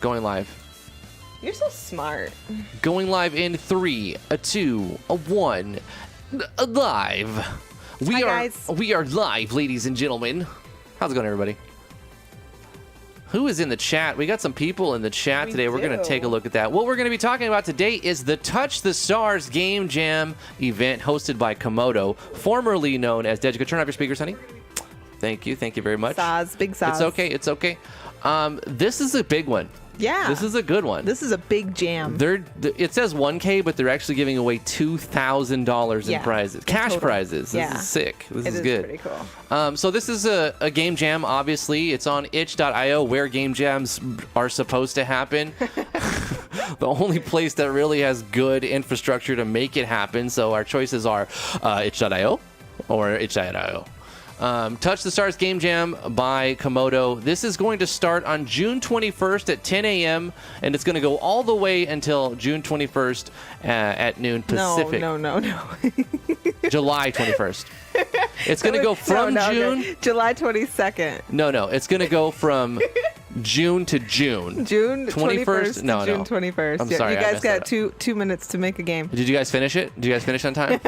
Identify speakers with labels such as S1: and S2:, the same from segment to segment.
S1: Going live.
S2: You're so smart.
S1: Going live in 3, 2, 1. Live.
S2: Hi, guys.
S1: We are live, ladies and gentlemen. How's it going, everybody? Who is in the chat? We got some people in the chat today. We're going to take a look at that. What we're going to be talking about today is the Touch the Stars Game Jam event hosted by Komodo, formerly known as Degica. Turn off your speakers, honey. Thank you. Thank you very much.
S2: Saz, big Saz.
S1: It's okay. It's okay. This is a big one.
S2: Yeah.
S1: This is a good one.
S2: This is a big jam.
S1: It says 1K, but they're actually giving away $2,000 in prizes. Cash prizes. This is sick. This is good.
S2: Pretty cool.
S1: So this is a game jam, obviously. It's on itch.io, where game jams are supposed to happen. The only place that really has good infrastructure to make it happen. So our choices are itch.io or itch.io. Touch the Stars Game Jam by Komodo. This is going to start on June 21st at 10 a.m. and it's going to go all the way until June 21st at noon Pacific.
S2: No.
S1: July 21st. It's going to go from June.
S2: Okay. July 22nd.
S1: No. It's going to go from June to June.
S2: June 21st.
S1: No.
S2: June 21st.
S1: I'm sorry.
S2: You guys got two minutes to make a game.
S1: Did you guys finish it? Did you guys finish on time?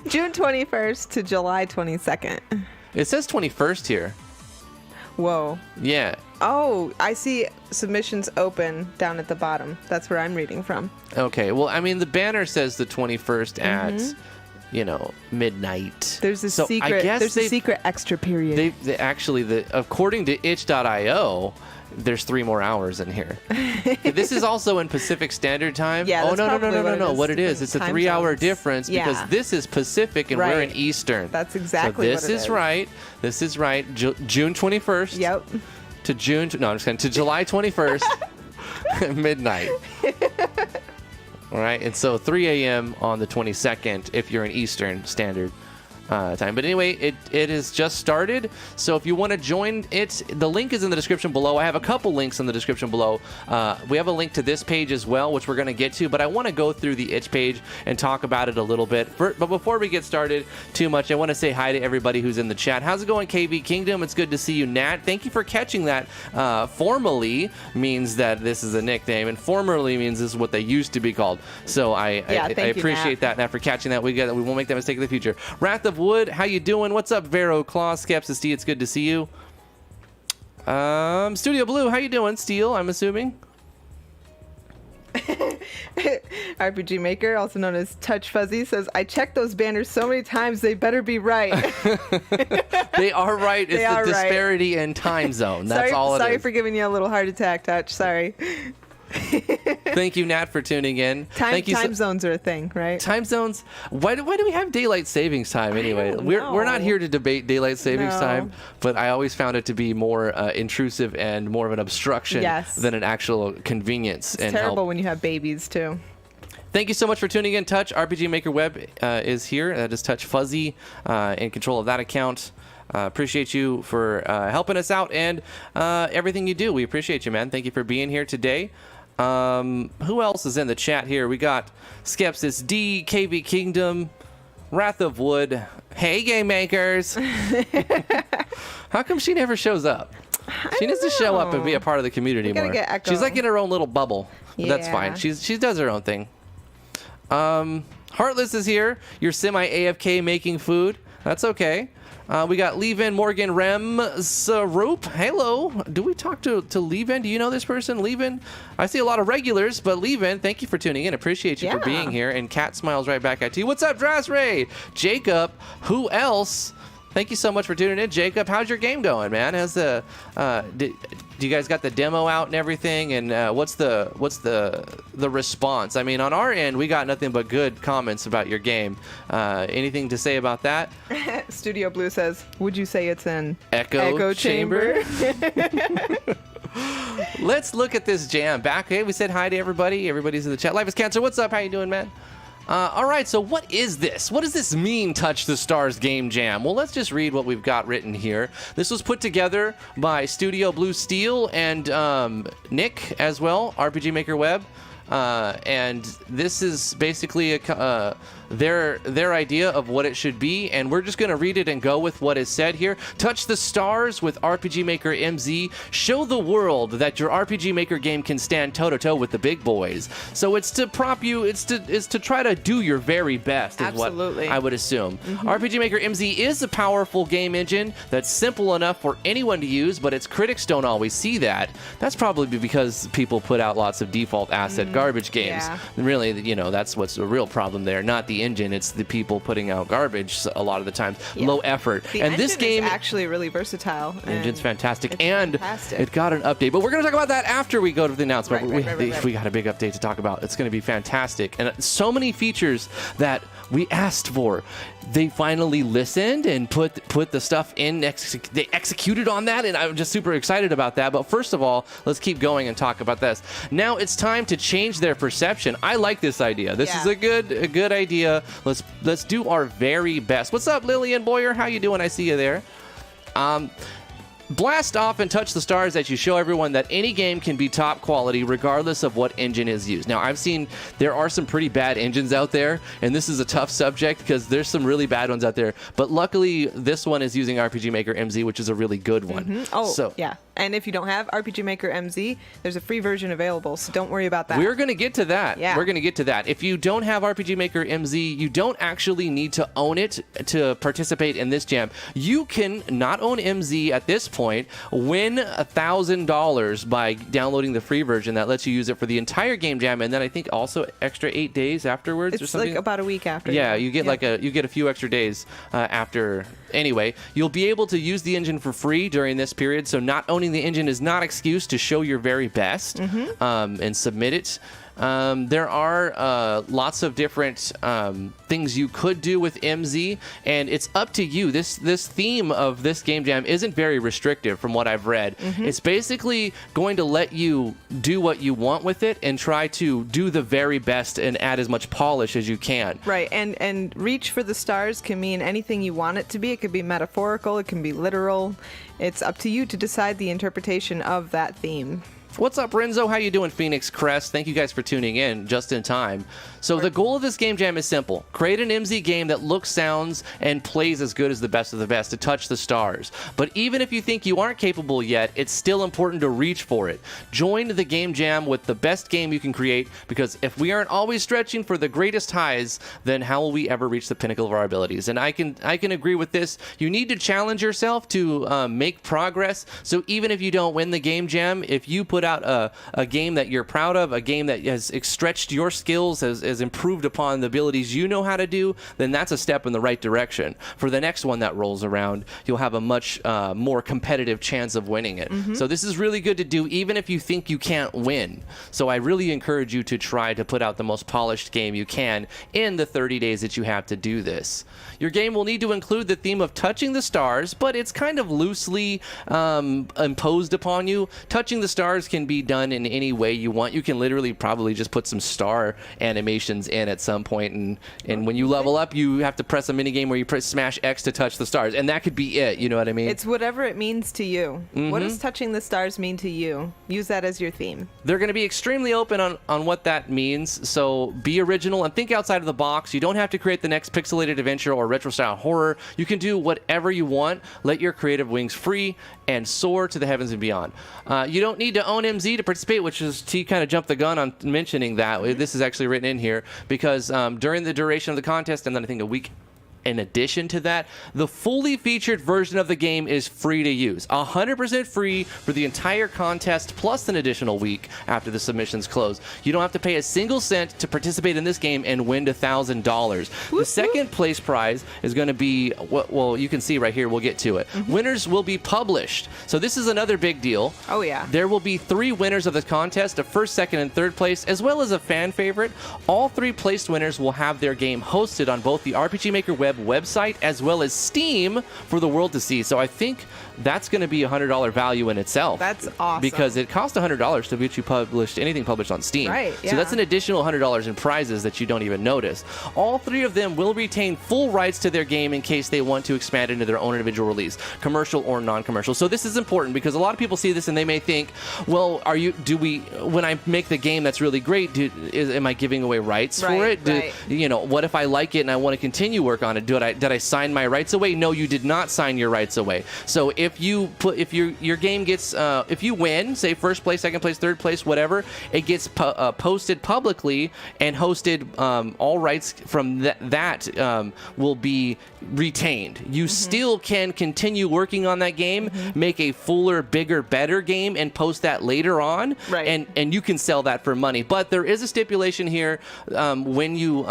S2: June 21st to July 22nd.
S1: It says 21st here.
S2: Whoa.
S1: Yeah.
S2: Oh, I see submissions open down at the bottom. That's where I'm reading from.
S1: Okay. Well, I mean, the banner says the 21st at, midnight.
S2: There's a secret. There's a secret extra period.
S1: They actually, according to itch.io, there's 3 more hours in here. This is also in Pacific Standard Time.
S2: Yeah.
S1: No. What it is, it's a 3-hour difference because this is Pacific and we're in Eastern.
S2: That's exactly what it is.
S1: This is right. June 21st.
S2: Yep.
S1: To July 21st, midnight. All right, and so 3 a.m. on the 22nd if you're in Eastern Standard Time. But anyway, it has just started. So if you want to join it, the link is in the description below. I have a couple links in the description below. We have a link to this page as well, which we're going to get to. But I want to go through the itch page and talk about it a little bit. But before we get started too much, I want to say hi to everybody who's in the chat. How's it going, KB Kingdom? It's good to see you, Nat. Thank you for catching that. Formally means that this is a nickname, and formerly means this is what they used to be called. So I appreciate that, Nat, for catching that. We won't make that mistake in the future. Wrath of Wood, how you doing? What's up, Vero Claw? Skepsis D, it's good to see you. Studio Blue, how you doing? Steel, I'm assuming.
S2: RPG Maker, also known as Touch Fuzzy, says, I checked those banners so many times, they better be right.
S1: They are right. It's the disparity in time zone. That's all it is. Sorry
S2: for giving you a little heart attack, Touch. Sorry.
S1: Thank you, Nat, for tuning in.
S2: Time zones are a thing, right?
S1: Time zones. Why do we have daylight savings time anyway? We're not here to debate daylight savings time, but I always found it to be more intrusive and more of an obstruction than an actual convenience.
S2: It's terrible when you have babies too.
S1: Thank you so much for tuning in. Touch RPG Maker Web is here. That is Touch Fuzzy in control of that account. Appreciate you for helping us out and everything you do. We appreciate you, man. Thank you for being here today. Who else is in the chat here? We got Skepsis D, KV Kingdom, Wrath of Wood. Hey, game makers. How come she never shows up? She needs to show up and be a part of the community more. She's like in her own little bubble. But that's fine. She does her own thing. Heartless is here. You're semi-AFK making food. That's okay. We got Levin, Morgan, Rem, Sarup. Hello. Do we talk to Levin? Do you know this person? Levin? I see a lot of regulars, but Levin, thank you for tuning in. Appreciate you for being here. And Cat smiles right back at you. What's up, Drasray? Jacob. Who else? Thank you so much for tuning in, Jacob. How's your game going, man? How's do you guys got the demo out and everything? And what's the response? I mean, on our end, we got nothing but good comments about your game. Anything to say about that?
S2: Studio Blue says, would you say it's an
S1: echo chamber? Let's look at this jam. Back, hey, we said hi to everybody. Everybody's in the chat. Life is Cancer. What's up? How you doing, man? All right, so what is this? What does this mean, Touch the Stars Game Jam? Well, let's just read what we've got written here. This was put together by Studio Blue Steel and Nick as well, RPG Maker Web. and this is basically their idea of what it should be, and we're just going to read it and go with what is said here. Touch the stars with RPG Maker MZ. Show the world that your RPG Maker game can stand toe-to-toe with the big boys. So it's to prop you, it's to try to do your very best, is
S2: Absolutely.
S1: what I would assume. RPG Maker MZ is a powerful game engine that's simple enough for anyone to use, but its critics don't always see that. That's probably because people put out lots of default asset garbage games.
S2: Yeah.
S1: Really, that's what's the real problem there. Not the engine, it's the people putting out garbage a lot of the times.
S2: Yeah.
S1: Low effort.
S2: The
S1: and this
S2: engine
S1: game
S2: is actually really versatile.
S1: engine's fantastic,
S2: it's
S1: and
S2: fantastic.
S1: it got an update. But we're going to talk about that after we go to the announcement.
S2: Right.
S1: We got a big update to talk about. It's going to be fantastic, and so many features that we asked for. They finally listened and put the stuff in. They executed on that, and I'm just super excited about that. But first of all, let's keep going and talk about this. Now it's time to change their perception. I like this idea. This is a good idea. Let's do our very best. What's up, Lillian Boyer? How you doing? I see you there. Blast off and touch the stars as you show everyone that any game can be top quality regardless of what engine is used. Now, I've seen there are some pretty bad engines out there, and this is a tough subject because there's some really bad ones out there. But luckily, this one is using RPG Maker MZ, which is a really good one.
S2: Yeah. And if you don't have RPG Maker MZ, there's a free version available, so don't worry about that.
S1: We're going to get to that.
S2: Yeah.
S1: We're going to get to that. If you don't have RPG Maker MZ, you don't actually need to own it to participate in this jam. You can not own MZ at this point, win $1,000 by downloading the free version that lets you use it for the entire game jam, and then I think also extra 8 days afterwards or
S2: It's
S1: something.
S2: like about a week after.
S1: Yeah, you get you get a few extra days after. Anyway, you'll be able to use the engine for free during this period, so not owning the engine is not excuse to show your very best and submit it. There are lots of different things you could do with MZ, and it's up to you. This theme of this game jam isn't very restrictive from what I've read. It's basically going to let you do what you want with it and try to do the very best and add as much polish as you can.
S2: Right, and reach for the stars can mean anything you want it to be. It could be metaphorical, it can be literal. It's up to you to decide the interpretation of that theme.
S1: What's up, Renzo? How you doing, Phoenix Crest? Thank you guys for tuning in just in time. So the goal of this game jam is simple. Create an MZ game that looks, sounds, and plays as good as the best of the best to touch the stars. But even if you think you aren't capable yet, it's still important to reach for it. Join the game jam with the best game you can create, because if we aren't always stretching for the greatest highs, then how will we ever reach the pinnacle of our abilities? And I can agree with this. You need to challenge yourself to make progress. So even if you don't win the game jam, if you put out a game that you're proud of, a game that has stretched your skills, has improved upon the abilities you know how to do, then that's a step in the right direction. For the next one that rolls around, you'll have a much more competitive chance of winning it. So this is really good to do even if you think you can't win. So I really encourage you to try to put out the most polished game you can in the 30 days that you have to do this. Your game will need to include the theme of touching the stars, but it's kind of loosely imposed upon you. Touching the stars can be done in any way you want. You can literally probably just put some star animations in at some point, and when you level up, you have to press a minigame where you press smash X to touch the stars, and that could be it. You know what I mean?
S2: It's whatever it means to you. What does touching the stars mean to you? Use that as your theme.
S1: They're going to be extremely open on what that means, so be original and think outside of the box. You don't have to create the next pixelated adventure or retro-style horror. You can do whatever you want. Let your creative wings free and soar to the heavens and beyond. You don't need to own MZ to participate, which is, T kind of jumped the gun on mentioning that. This is actually written in here because during the duration of the contest, and then I think a week in addition to that, the fully featured version of the game is free to use. 100% free for the entire contest, plus an additional week after the submissions close. You don't have to pay a single cent to participate in this game and win $1,000. The second place prize is going to be, well, you can see right here, we'll get to it. Winners will be published. So this is another big deal.
S2: Oh, yeah.
S1: There will be 3 winners of the contest, a first, second, and third place, as well as a fan favorite. All 3 placed winners will have their game hosted on both the RPG Maker website Dev website, as well as Steam for the world to see. So I think that's going to be a $100 value in itself.
S2: That's awesome.
S1: Because it costs $100 to get you anything published on Steam.
S2: Right, yeah.
S1: So that's an additional $100 in prizes that you don't even notice. All three of them will retain full rights to their game in case they want to expand into their own individual release, commercial or non-commercial. So this is important because a lot of people see this and they may think, well, when I make the game that's really great, am I giving away rights for it?
S2: Right.
S1: What if I like it and I want to continue work on it? Did I sign my rights away? No, you did not sign your rights away. So if your game gets if you win, say first place, second place, third place, whatever, it gets posted publicly and hosted. All rights from that will be retained. You still can continue working on that game, make a fuller, bigger, better game, and post that later on.
S2: Right.
S1: And you can sell that for money. But there is a stipulation here. When you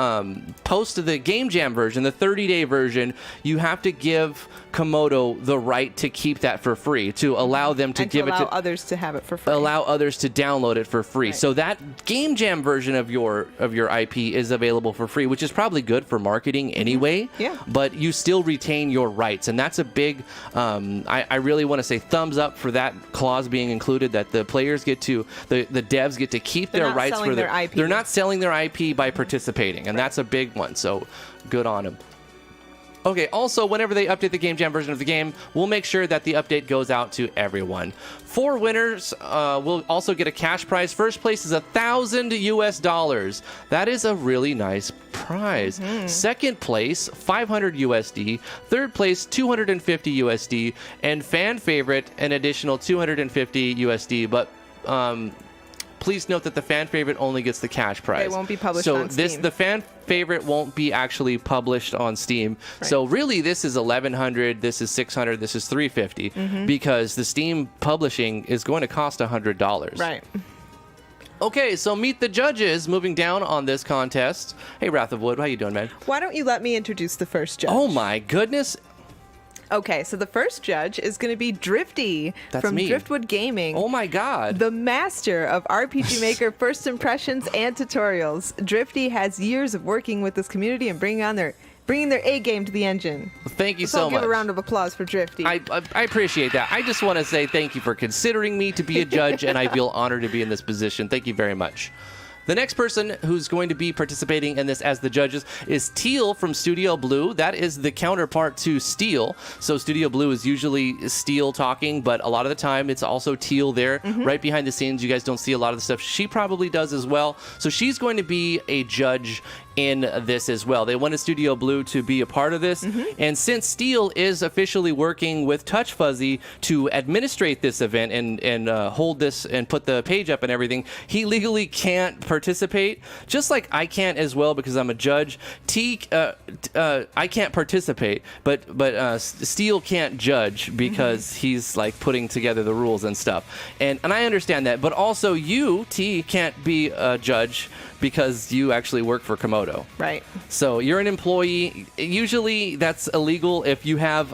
S1: post the Game Jam version, the 30-day version, you have to give Komodo the right to keep that for free, to allow them to give it to
S2: others to have it for free.
S1: Allow others to download it for free.
S2: Right.
S1: So that Game Jam version of your IP is available for free, which is probably good for marketing anyway.
S2: Yeah.
S1: But you still retain your rights, and that's a big. I really want to say thumbs up for that clause being included, that the players get to the devs get to keep
S2: They're
S1: their
S2: not
S1: rights
S2: selling
S1: for
S2: their IP.
S1: They're not selling their IP by participating, and that's a big one. So good on them. Okay, also, whenever they update the Game Jam version of the game, we'll make sure that the update goes out to everyone. 4 winners will also get a cash prize. First place is $1,000 US. That is a really nice prize. Second place, 500 USD. Third place, 250 USD. And fan favorite, an additional 250 USD. But please note that the fan favorite only gets the cash prize.
S2: It won't be published on Steam.
S1: The fan favorite won't be actually published on Steam.
S2: Right.
S1: So really, this is 1,100, this is 600, this is 350, because the Steam publishing is going to cost $100.
S2: Right.
S1: Okay, so meet the judges moving down on this contest. Hey, Wrath of Wood, how you doing, man?
S2: Why don't you let me introduce the first judge?
S1: Oh my goodness.
S2: Okay, so the first judge is going to be Drifty from
S1: me.
S2: Driftwood Gaming.
S1: Oh my god.
S2: The master of RPG Maker first impressions and tutorials. Drifty has years of working with this community and bringing their A game to the engine.
S1: Thank you
S2: Let's
S1: so
S2: all
S1: much.
S2: give a round of applause for Drifty.
S1: I appreciate that. I just want to say thank you for considering me to be a judge, and I feel honored to be in this position. Thank you very much. The next person who's going to be participating in this as the judges is Teal from Studio Blue. That is the counterpart to Steel. So Studio Blue is usually Steel talking, but a lot of the time it's also Teal there. Right behind the scenes, you guys don't see a lot of the stuff she probably does as well. So she's going to be a judge in this as well. They wanted Studio Blue to be a part of this. And since Steel is officially working with Touch Fuzzy to administrate this event and hold this and put the page up and everything, he legally can't participate, just like I can't as well because I'm a judge. I can't participate, but Steel can't judge because he's like putting together the rules and stuff. And I understand that, but also you, T, can't be a judge because you actually work for Komodo.
S2: Right.
S1: So you're an employee. Usually that's illegal if you have,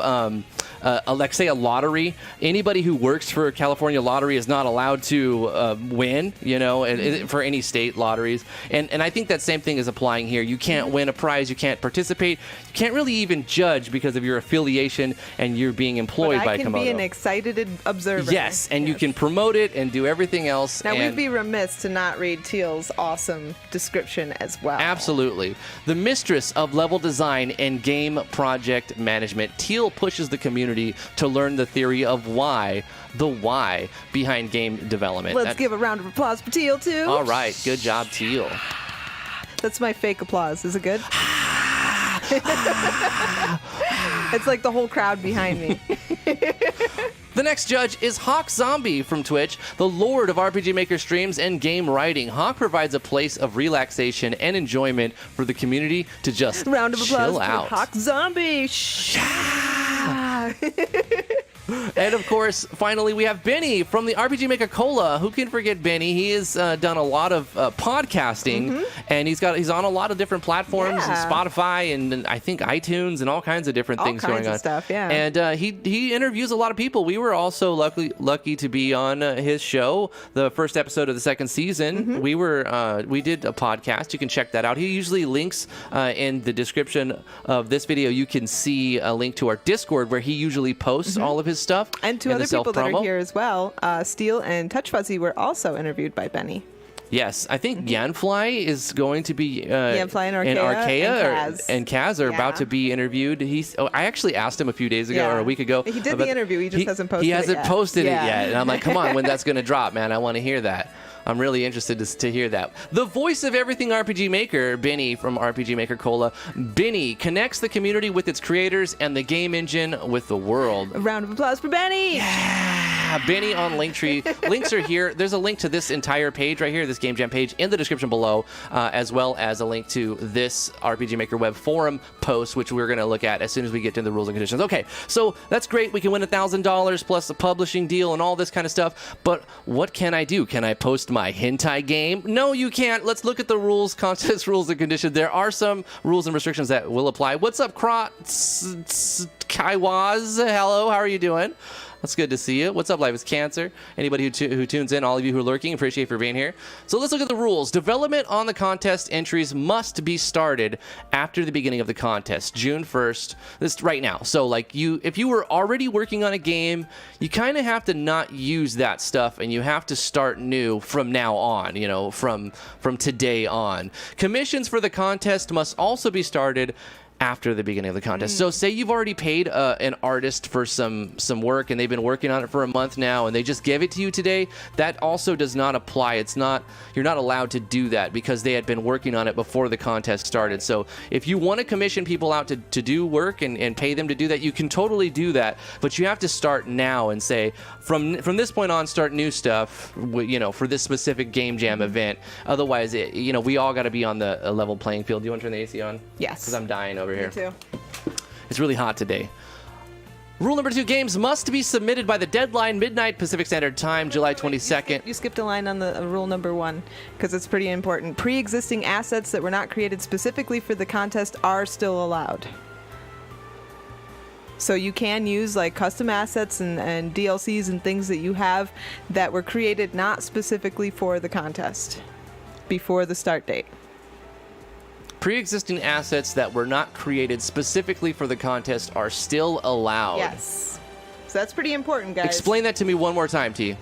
S1: like say a lottery. Anybody who works for a California lottery is not allowed to win, and for any state lotteries. And I think that same thing is applying here. You can't win a prize. You can't participate. You can't really even judge because of your affiliation and you're being employed by Komodo.
S2: I can be an excited observer.
S1: Yes, and you can promote it and do everything else.
S2: Now, we'd be remiss to not read Teal's awesome description as well.
S1: Absolutely. The mistress of level design and game project management, Teal pushes the community to learn the theory of why behind game development.
S2: Let's give a round of applause for Teal, too.
S1: All right. Good job, Teal.
S2: That's my fake applause. Is it good? It's like the whole crowd behind me.
S1: The next judge is Hawk Zombie from Twitch, the lord of RPG Maker streams and game writing. Hawk provides a place of relaxation and enjoyment for the community to just
S2: Round of applause
S1: chill out.
S2: for Hawk Zombie.
S1: And of course, finally, we have Benny from the RPG Maker Cola. Who can forget Benny? He has done a lot of podcasting, and he's on a lot of different platforms, and Spotify, and I think iTunes, and all kinds of different things going on.
S2: Stuff, yeah.
S1: And he interviews a lot of people. We were also lucky to be on his show, the first episode of the second season. We did a podcast. You can check that out. He usually links in the description of this video. You can see a link to our Discord where he usually posts all of his stuff.
S2: And to other people that are here as well. Steel and Touch Fuzzy were also interviewed by Benny.
S1: Yes, I think Yanfly is going to be
S2: Yanfly and
S1: Archaea and Kaz are about to be interviewed. I actually asked him a few days ago or a week ago.
S2: He did the interview. He just hasn't posted it yet.
S1: He hasn't posted it yet. And I'm like, come on, when that's going to drop, man. I want to hear that. I'm really interested to hear that. The voice of everything RPG Maker, Benny from RPG Maker Cola. Benny connects the community with its creators and the game engine with the world.
S2: A round of applause for Benny!
S1: Yeah! Benny on Linktree. Links are here. There's a link to this entire page right here, this Game Jam page, in the description below, as well as a link to this RPG Maker web forum post, which we're going to look at as soon as we get to the rules and conditions. Okay, so that's great. We can win $1,000 plus a publishing deal and all this kind of stuff, but what can I do? Can I post my hentai game? No, you can't. Let's look at the rules, contest rules and conditions. There are some rules and restrictions that will apply. What's up, Kaiwaz? Hello, how are you doing? That's good to see you. What's up, Life is Cancer? Anybody who tunes in, all of you who are lurking, appreciate you for being here. So let's look at the rules. Development on the contest entries must be started after the beginning of the contest, June 1st. This right now. So like if you were already working on a game, you kind of have to not use that stuff, and you have to start new from now on, from today on. Commissions for the contest must also be started after the beginning of the contest. So say you've already paid an artist for some work, and they've been working on it for a month now, and they just gave it to you today. That also does not apply. You're not allowed to do that because they had been working on it before the contest started. So if you want to commission people out to do work and pay them to do that, you can totally do that, but you have to start now and say, from this point on, start new stuff, for this specific Game Jam event. Otherwise, we all got to be on the level playing field. Do you want to turn the AC on?
S2: Yes.
S1: Because I'm dying over here.
S2: Me too.
S1: It's really hot today. Rule number 2, games must be submitted by the deadline, midnight Pacific Standard Time, July 22nd.
S2: You skipped a line on the rule number 1 because it's pretty important. Pre-existing assets that were not created specifically for the contest are still allowed. So you can use like custom assets and DLCs and things that you have that were created not specifically for the contest before the start date.
S1: Pre-existing assets that were not created specifically for the contest are still allowed.
S2: Yes. So that's pretty important, guys.
S1: Explain that to me one more time, T.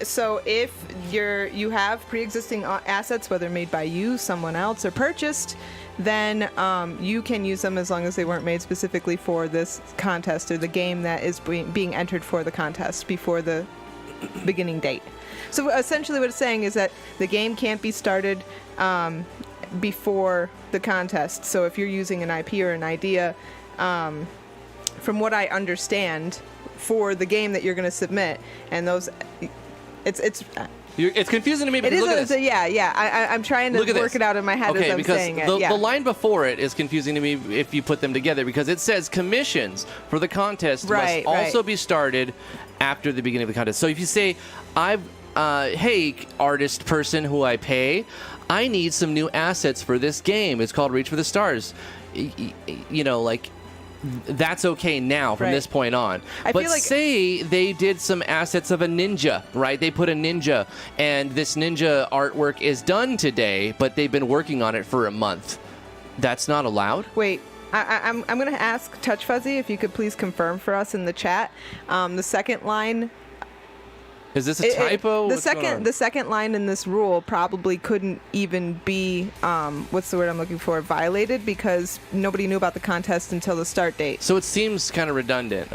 S2: So if you have pre-existing assets, whether made by you, someone else, or purchased, then you can use them as long as they weren't made specifically for this contest or the game that is being entered for the contest before the beginning date. So essentially what it's saying is that the game can't be started before the contest. So if you're using an IP or an idea, from what I understand, for the game that you're going to submit, and those, it's
S1: confusing to me. Because look at this.
S2: I'm trying to work it out in my head as I'm saying it.
S1: The line before it is confusing to me if you put them together, because it says commissions for the contest must also be started after the beginning of the contest. So if you say, hey, artist person who I pay, I need some new assets for this game. It's called Reach for the Stars. That's okay now from this point on. But say they did some assets of a ninja, right? They put a ninja, and this ninja artwork is done today, but they've been working on it for a month. That's not allowed?
S2: Wait. I'm going to ask Touch Fuzzy if you could please confirm for us in the chat. The second line...
S1: Is this a typo?
S2: The second line in this rule probably couldn't even be, what's the word I'm looking for, violated, because nobody knew about the contest until the start date.
S1: So it seems kind of redundant.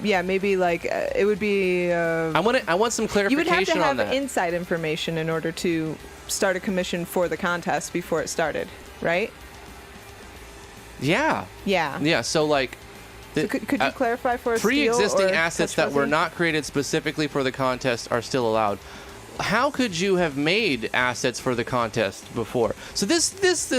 S2: Maybe it would be...
S1: I want some clarification on that.
S2: You would have to have inside information in order to start a commission for the contest before it started, right?
S1: Yeah.
S2: Yeah.
S1: Yeah, so
S2: So could you clarify for us?
S1: Pre-existing assets that were not created specifically for the contest are still allowed. how could you have made assets for the contest before? So this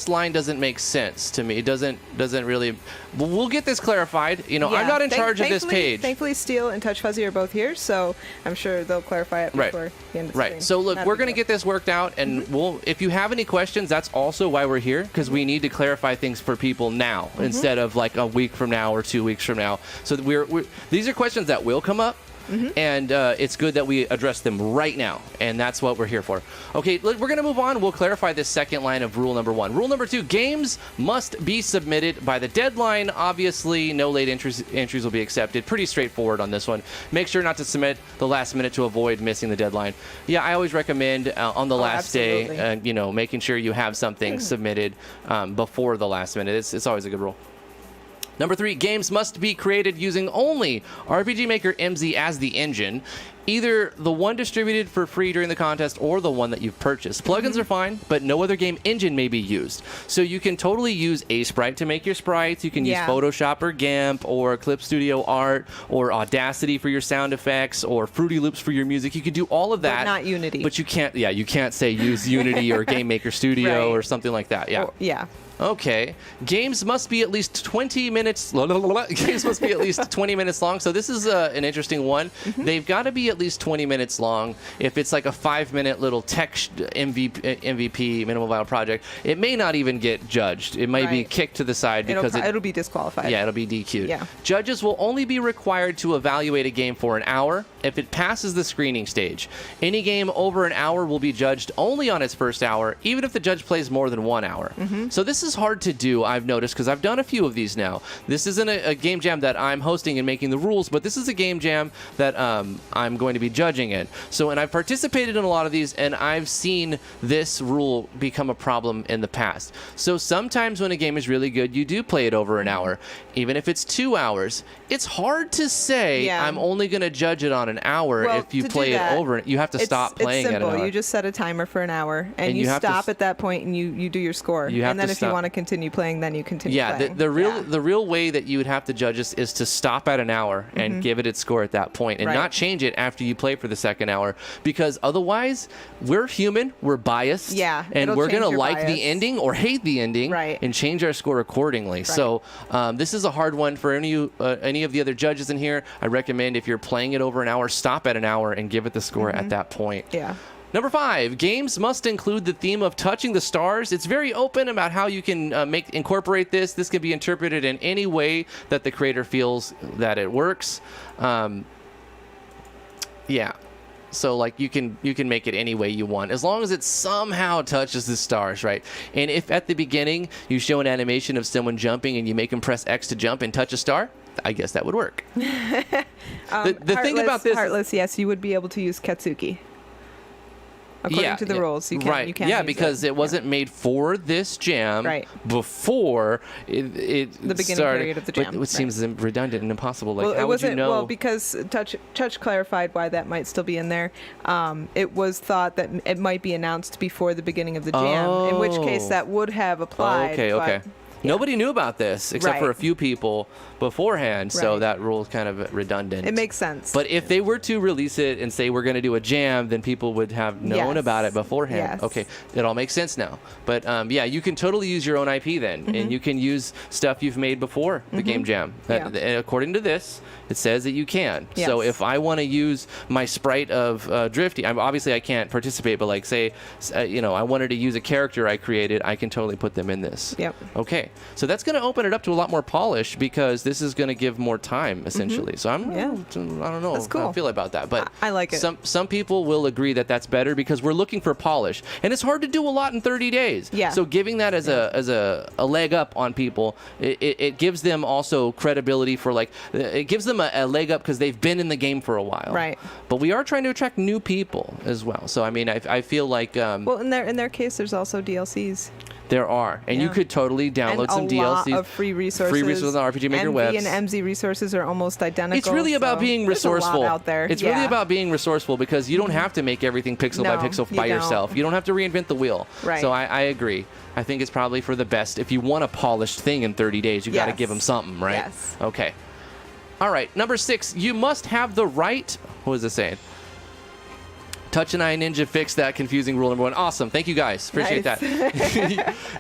S1: line doesn't make sense to me. It doesn't really. We'll get this clarified. You know, I'm not in charge of this page.
S2: Thankfully, Steel and Touch Fuzzy are both here, so I'm sure they'll clarify it before the end of the stream.
S1: So look, we're going to get this worked out, and if you have any questions, that's also why we're here, because we need to clarify things for people now instead of like a week from now or 2 weeks from now. So these are questions that will come up. And it's good that we address them right now, and that's what we're here for. Okay, we're going to move on. We'll clarify this second line of rule number 1. Rule number 2, games must be submitted by the deadline. Obviously, no late entries will be accepted. Pretty straightforward on this one. Make sure not to submit the last minute to avoid missing the deadline. Yeah, I always recommend on the last day, making sure you have something submitted before the last minute. It's always a good rule. Number 3, games must be created using only RPG Maker MZ as the engine, either the one distributed for free during the contest or the one that you've purchased. Plugins are fine, but no other game engine may be used. So you can totally use Sprite to make your sprites. You can use Photoshop or GIMP or Clip Studio Art or Audacity for your sound effects or Fruity Loops for your music. You can do all of that.
S2: But not Unity.
S1: But you can't say use Unity or Game Maker Studio or something like that. Yeah. Okay. Games must be at least 20 minutes. Games must be at least 20 minutes long. So this is an interesting one. They've got to be at least 20 minutes long. If it's like a 5-minute little tech MVP, minimal viable project, it may not even get judged. It might be kicked to the side because
S2: it'll be disqualified.
S1: Yeah, it'll be DQ'd.
S2: Yeah.
S1: Judges will only be required to evaluate a game for an hour if it passes the screening stage. Any game over an hour will be judged only on its first hour, even if the judge plays more than 1 hour. So this is hard to do, I've noticed, because I've done a few of these now. This isn't a game jam that I'm hosting and making the rules, but this is a game jam that I'm going to be judging in. And I've participated in a lot of these, and I've seen this rule become a problem in the past. So sometimes when a game is really good, you do play it over an hour. Even if it's 2 hours, it's hard to say I'm only going to judge it on an hour if you play it over. You have to stop playing at an hour.
S2: You just set a timer for an hour, and you stop at that point, and you do your score. And then if you want to continue playing, then you continue playing.
S1: The real way that you would have to judge this is to stop at an hour and give it its score at that point, and not change it after you play for the second hour, because otherwise we're human, we're biased, and we're going to like the ending or hate the ending and change our score accordingly. So this is a hard one for any of the other judges in here. I recommend if you're playing it over an hour, stop at an hour and give it the score at that point. Number 5, games must include the theme of touching the stars. It's very open about how you can incorporate this. This can be interpreted in any way that the creator feels that it works. So like you can make it any way you want, as long as it somehow touches the stars, right? And if at the beginning you show an animation of someone jumping and you make them press X to jump and touch a star, I guess that would work. The thing about this,
S2: Heartless, yes, you would be able to use Katsuki. According to the rules, you can. You can use
S1: because it wasn't made for this jam before the
S2: beginning period of the jam.
S1: Which seems redundant and impossible. Like,
S2: well,
S1: how would you know?
S2: Well, because Touch clarified why that might still be in there. It was thought that it might be announced before the beginning of the jam, in which case that would have applied.
S1: Okay. Nobody knew about this except for a few people beforehand, so that rule is kind of redundant.
S2: It makes sense.
S1: But if they were to release it and say we're going to do a jam, then people would have known about it beforehand. Okay, it all makes sense now. But you can totally use your own IP then, and you can use stuff you've made before the game jam. According to this, it says that you can. So if I want to use my sprite of Drifty, obviously I can't participate, but like say, I wanted to use a character I created, I can totally put them in this. Okay. So that's going to open it up to a lot more polish, because this is going to give more time essentially. So I don't know how I feel about that, but
S2: I like it.
S1: Some people will agree that that's better, because we're looking for polish, and it's hard to do a lot in 30 days. So giving that as a leg up on people, it gives them also credibility for it gives them a leg up because they've been in the game for a while.
S2: Right.
S1: But we are trying to attract new people as well. So I mean, I feel like
S2: well, in their case, there's also DLCs.
S1: There are, and you could totally download some DLCs.
S2: A lot of free resources.
S1: Free resources on RPG Maker webs.
S2: MV and MZ resources are almost identical.
S1: It's really about being resourceful.
S2: There's a lot out there.
S1: It's really about being resourceful, because you don't have to make everything pixel by pixel by yourself. You don't have to reinvent the wheel.
S2: Right.
S1: So I agree. I think it's probably for the best. If you want a polished thing in 30 days, you got to give them something, right?
S2: Yes.
S1: Okay. All right. Number 6, you must have the right. What is it saying? Touch and Eye Ninja fixed that confusing rule number 1. Awesome. Thank you guys. Appreciate that.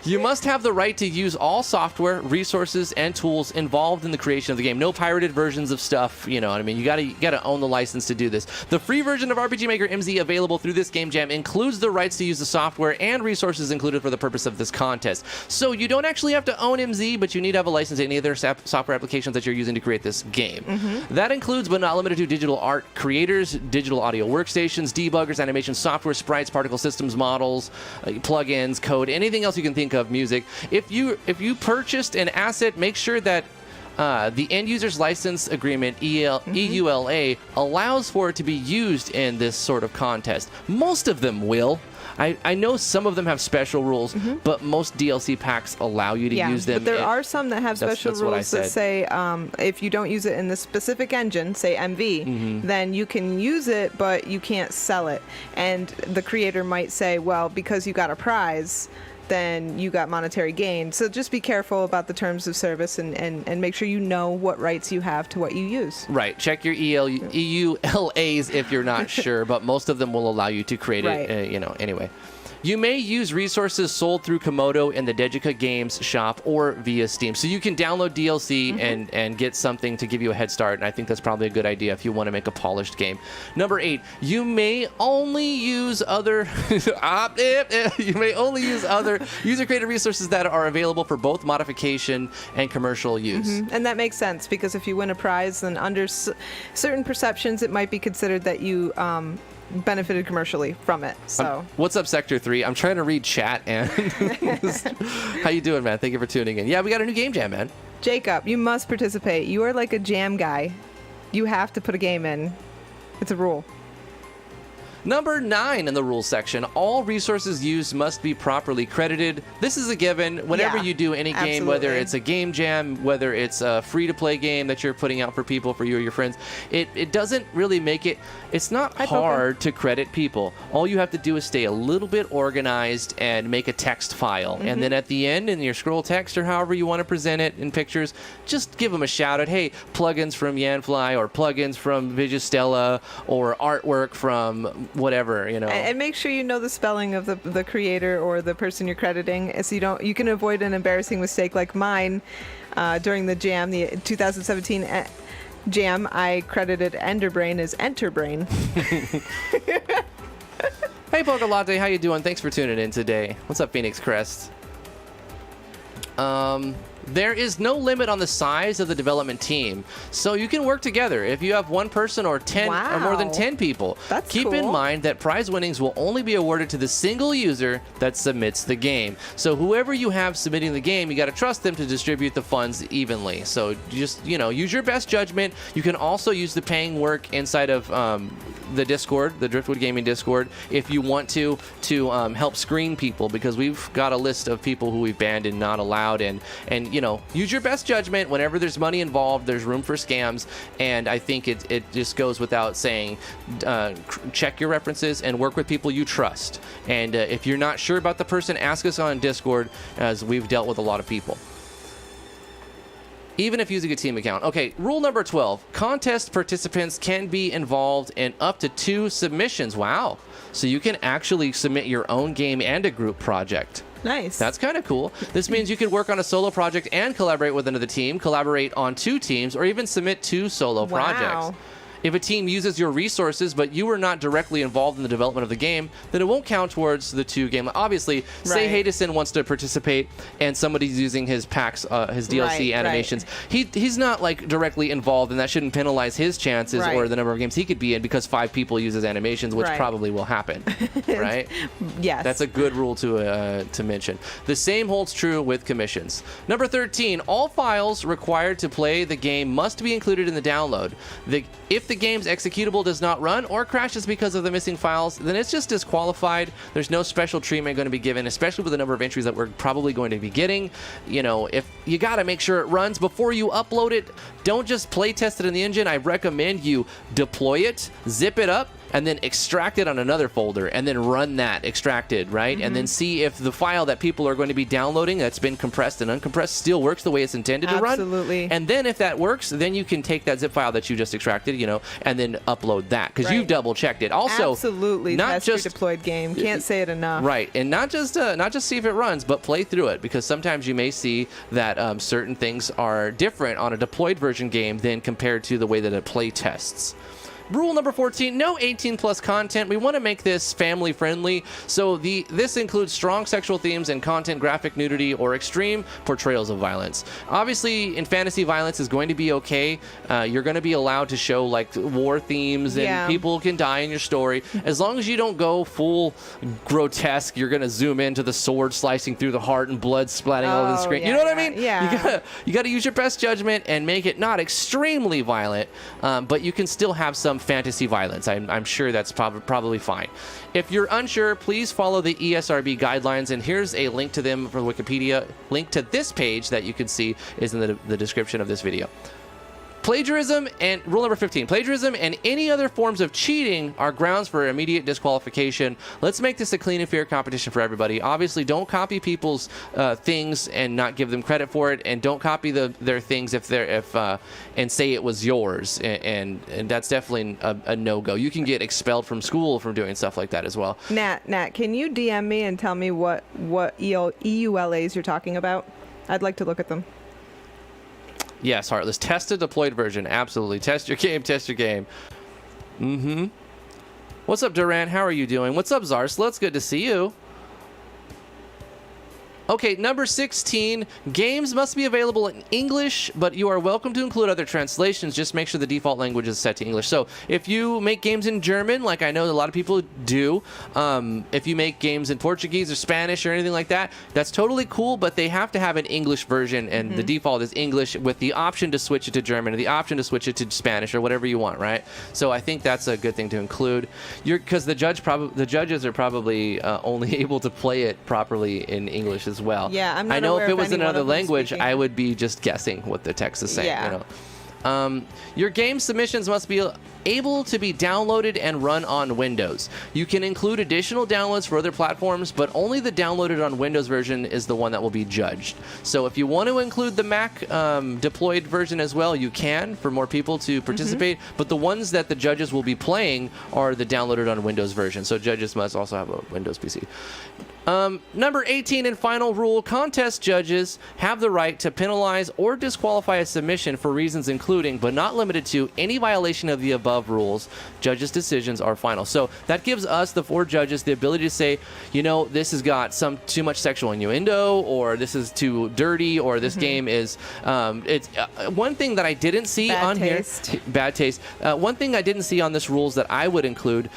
S1: You must have the right to use all software, resources, and tools involved in the creation of the game. No pirated versions of stuff. You know what I mean? You gotta own the license to do this. The free version of RPG Maker MZ available through this game jam includes the rights to use the software and resources included for the purpose of this contest. So you don't actually have to own MZ, but you need to have a license to any other software applications that you're using to create this game. That includes, but not limited to, digital art creators, digital audio workstations, debuggers, animation software, sprites, particle systems, models, plugins, code, anything else you can think of, music. If you purchased an asset, make sure that the end user's license agreement, EULA, allows for it to be used in this sort of contest. Most of them will. I know some of them have special rules, but most DLC packs allow you to use them.
S2: But there are some that have special rules that say if you don't use it in the specific engine, say MV, then you can use it, but you can't sell it. And the creator might say, well, because you got a prize, then you got monetary gain. So just be careful about the terms of service and make sure you know what rights you have to what you use.
S1: Right. Check your EULAs if you're not sure, but most of them will allow you to create it, anyway. You may use resources sold through Komodo in the Degica Games shop or via Steam. So you can download DLC and get something to give you a head start, and I think that's probably a good idea if you want to make a polished game. Number 8, you may only use other user-created resources that are available for both modification and commercial use.
S2: And that makes sense, because if you win a prize, then under certain perceptions, it might be considered that you benefited commercially from it. So
S1: what's up, Sector 3? I'm trying to read chat. And how you doing, man? Thank you for tuning in. Yeah, we got a new game jam, man.
S2: Jacob, you must participate. You are like a jam guy. You have to put a game in. It's a rule.
S1: Number 9 in the rules section, all resources used must be properly credited. This is a given whenever you do any game, whether it's a game jam, whether it's a free-to-play game that you're putting out for people, for you or your friends. It doesn't really make it, it's not hard to credit people. All you have to do is stay a little bit organized and make a text file. And then at the end, in your scroll text or however you want to present it in pictures, just give them a shout out. Hey, plugins from Yanfly, or plugins from Vigistella, or artwork from whatever,
S2: and make sure you know the spelling of the creator or the person you're crediting, so you can avoid an embarrassing mistake like mine during the jam, the 2017 jam. I credited Enderbrain as Enterbrain.
S1: Hey, Poker Latte, how you doing? Thanks for tuning in today. What's up, Phoenix Crest? There is no limit on the size of the development team, so you can work together if you have one person or 10 or more than 10 people.
S2: That's
S1: Keep in mind that prize winnings will only be awarded to the single user that submits the game. So whoever you have submitting the game, you got to trust them to distribute the funds evenly. So just, use your best judgment. You can also use the paying work inside of the Discord, the Driftwood Gaming Discord, if you want to help screen people, because we've got a list of people who we've banned and not allowed, and use your best judgment. Whenever there's money involved, there's room for scams, and I think it just goes without saying, check your references and work with people you trust. And if you're not sure about the person, ask us on Discord, as we've dealt with a lot of people, even if using a team account. Okay, rule number 12. Contest participants can be involved in up to 2 submissions. Wow. So you can actually submit your own game and a group project.
S2: Nice.
S1: That's kind of cool. This means you can work on a solo project and collaborate with another team, collaborate on 2 teams, or even submit 2 solo projects. If a team uses your resources, but you were not directly involved in the development of the game, then it won't count towards the 2 game. Obviously, say Hadison wants to participate and somebody's using his packs, his DLC animations. He's not directly involved, and that shouldn't penalize his chances or the number of games he could be in, because 5 people use his animations, which probably will happen. Right?
S2: Yes.
S1: That's a good rule to mention. The same holds true with commissions. Number 13, all files required to play the game must be included in the download. If the game's executable does not run or crashes because of the missing files, then it's just disqualified. There's no special treatment going to be given, especially with the number of entries that we're probably going to be getting. If you got to make sure it runs before you upload it. Don't just play test it in the engine. I recommend you deploy it, zip it up, and then extract it on another folder, and then run that extracted, right? And then see if the file that people are going to be downloading that's been compressed and uncompressed still works the way it's intended to run.
S2: Absolutely.
S1: And then if that works, then you can take that zip file that you just extracted, and then upload that, because you've double checked it. Also,
S2: absolutely,
S1: not
S2: test
S1: just
S2: your deployed game. Can't say it enough.
S1: right, and not just see if it runs, but play through it, because sometimes you may see that certain things are different on a deployed version game than compared to the way that it play tests. Rule number 14, no 18 plus content. We want to make this family friendly. So this includes strong sexual themes and content, graphic nudity, or extreme portrayals of violence. Obviously, in fantasy, violence is going to be okay. You're going to be allowed to show like war themes and people can die in your story. As long as you don't go full grotesque, you're going to zoom into the sword slicing through the heart and blood splatting all over the screen. You know what I mean?
S2: Yeah.
S1: You got to use your best judgment and make it not extremely violent, but you can still have some fantasy violence. I'm sure that's probably fine. If you're unsure, please follow the ESRB guidelines, and here's a link to them for Wikipedia. Link to this page that you can see is in the description of this video. Plagiarism and rule number 15, plagiarism and any other forms of cheating are grounds for immediate disqualification. Let's make this a clean and fair competition for everybody. Obviously, don't copy people's things and not give them credit for it, and don't copy their things and say it was yours. And that's definitely a no-go. You can get expelled from school from doing stuff like that as well.
S2: Nat, can you DM me and tell me what EULAs you're talking about? I'd like to look at them.
S1: Yes, Heartless. Test a deployed version. Absolutely. Test your game. Test your game. What's up, Durant? How are you doing? What's up, Zarsla? It's good to see you. Okay, number 16, games must be available in English, but you are welcome to include other translations. Just make sure the default language is set to English. So if you make games in German, like I know a lot of people do, if you make games in Portuguese or Spanish or anything like that, that's totally cool, but they have to have an English version, and the default is English with the option to switch it to German or the option to switch it to Spanish or whatever you want, right? So I think that's a good thing to include. Because the judges are probably only able to play it properly in English as well.
S2: Yeah, I'm not
S1: I know
S2: aware
S1: if it
S2: of
S1: was
S2: any
S1: another
S2: one of them
S1: language,
S2: speaking.
S1: I would be just guessing what the text is saying.
S2: Yeah.
S1: Your game submissions must be able to be downloaded and run on Windows. You can include additional downloads for other platforms, but only the downloaded on Windows version is the one that will be judged. So if you want to include the Mac deployed version as well, you can for more people to participate, but the ones that the judges will be playing are the downloaded on Windows version. So judges must also have a Windows PC. Number 18 and final rule, contest judges have the right to penalize or disqualify a submission for reasons including, but not limited to, any violation of the above rules. Judges' decisions are final. So that gives us, the 4 judges, the ability to say, this has got too much sexual innuendo, or this is too dirty, or this game is, it's one thing that I didn't see on here. Bad taste. One thing I didn't see on this rules that I would include,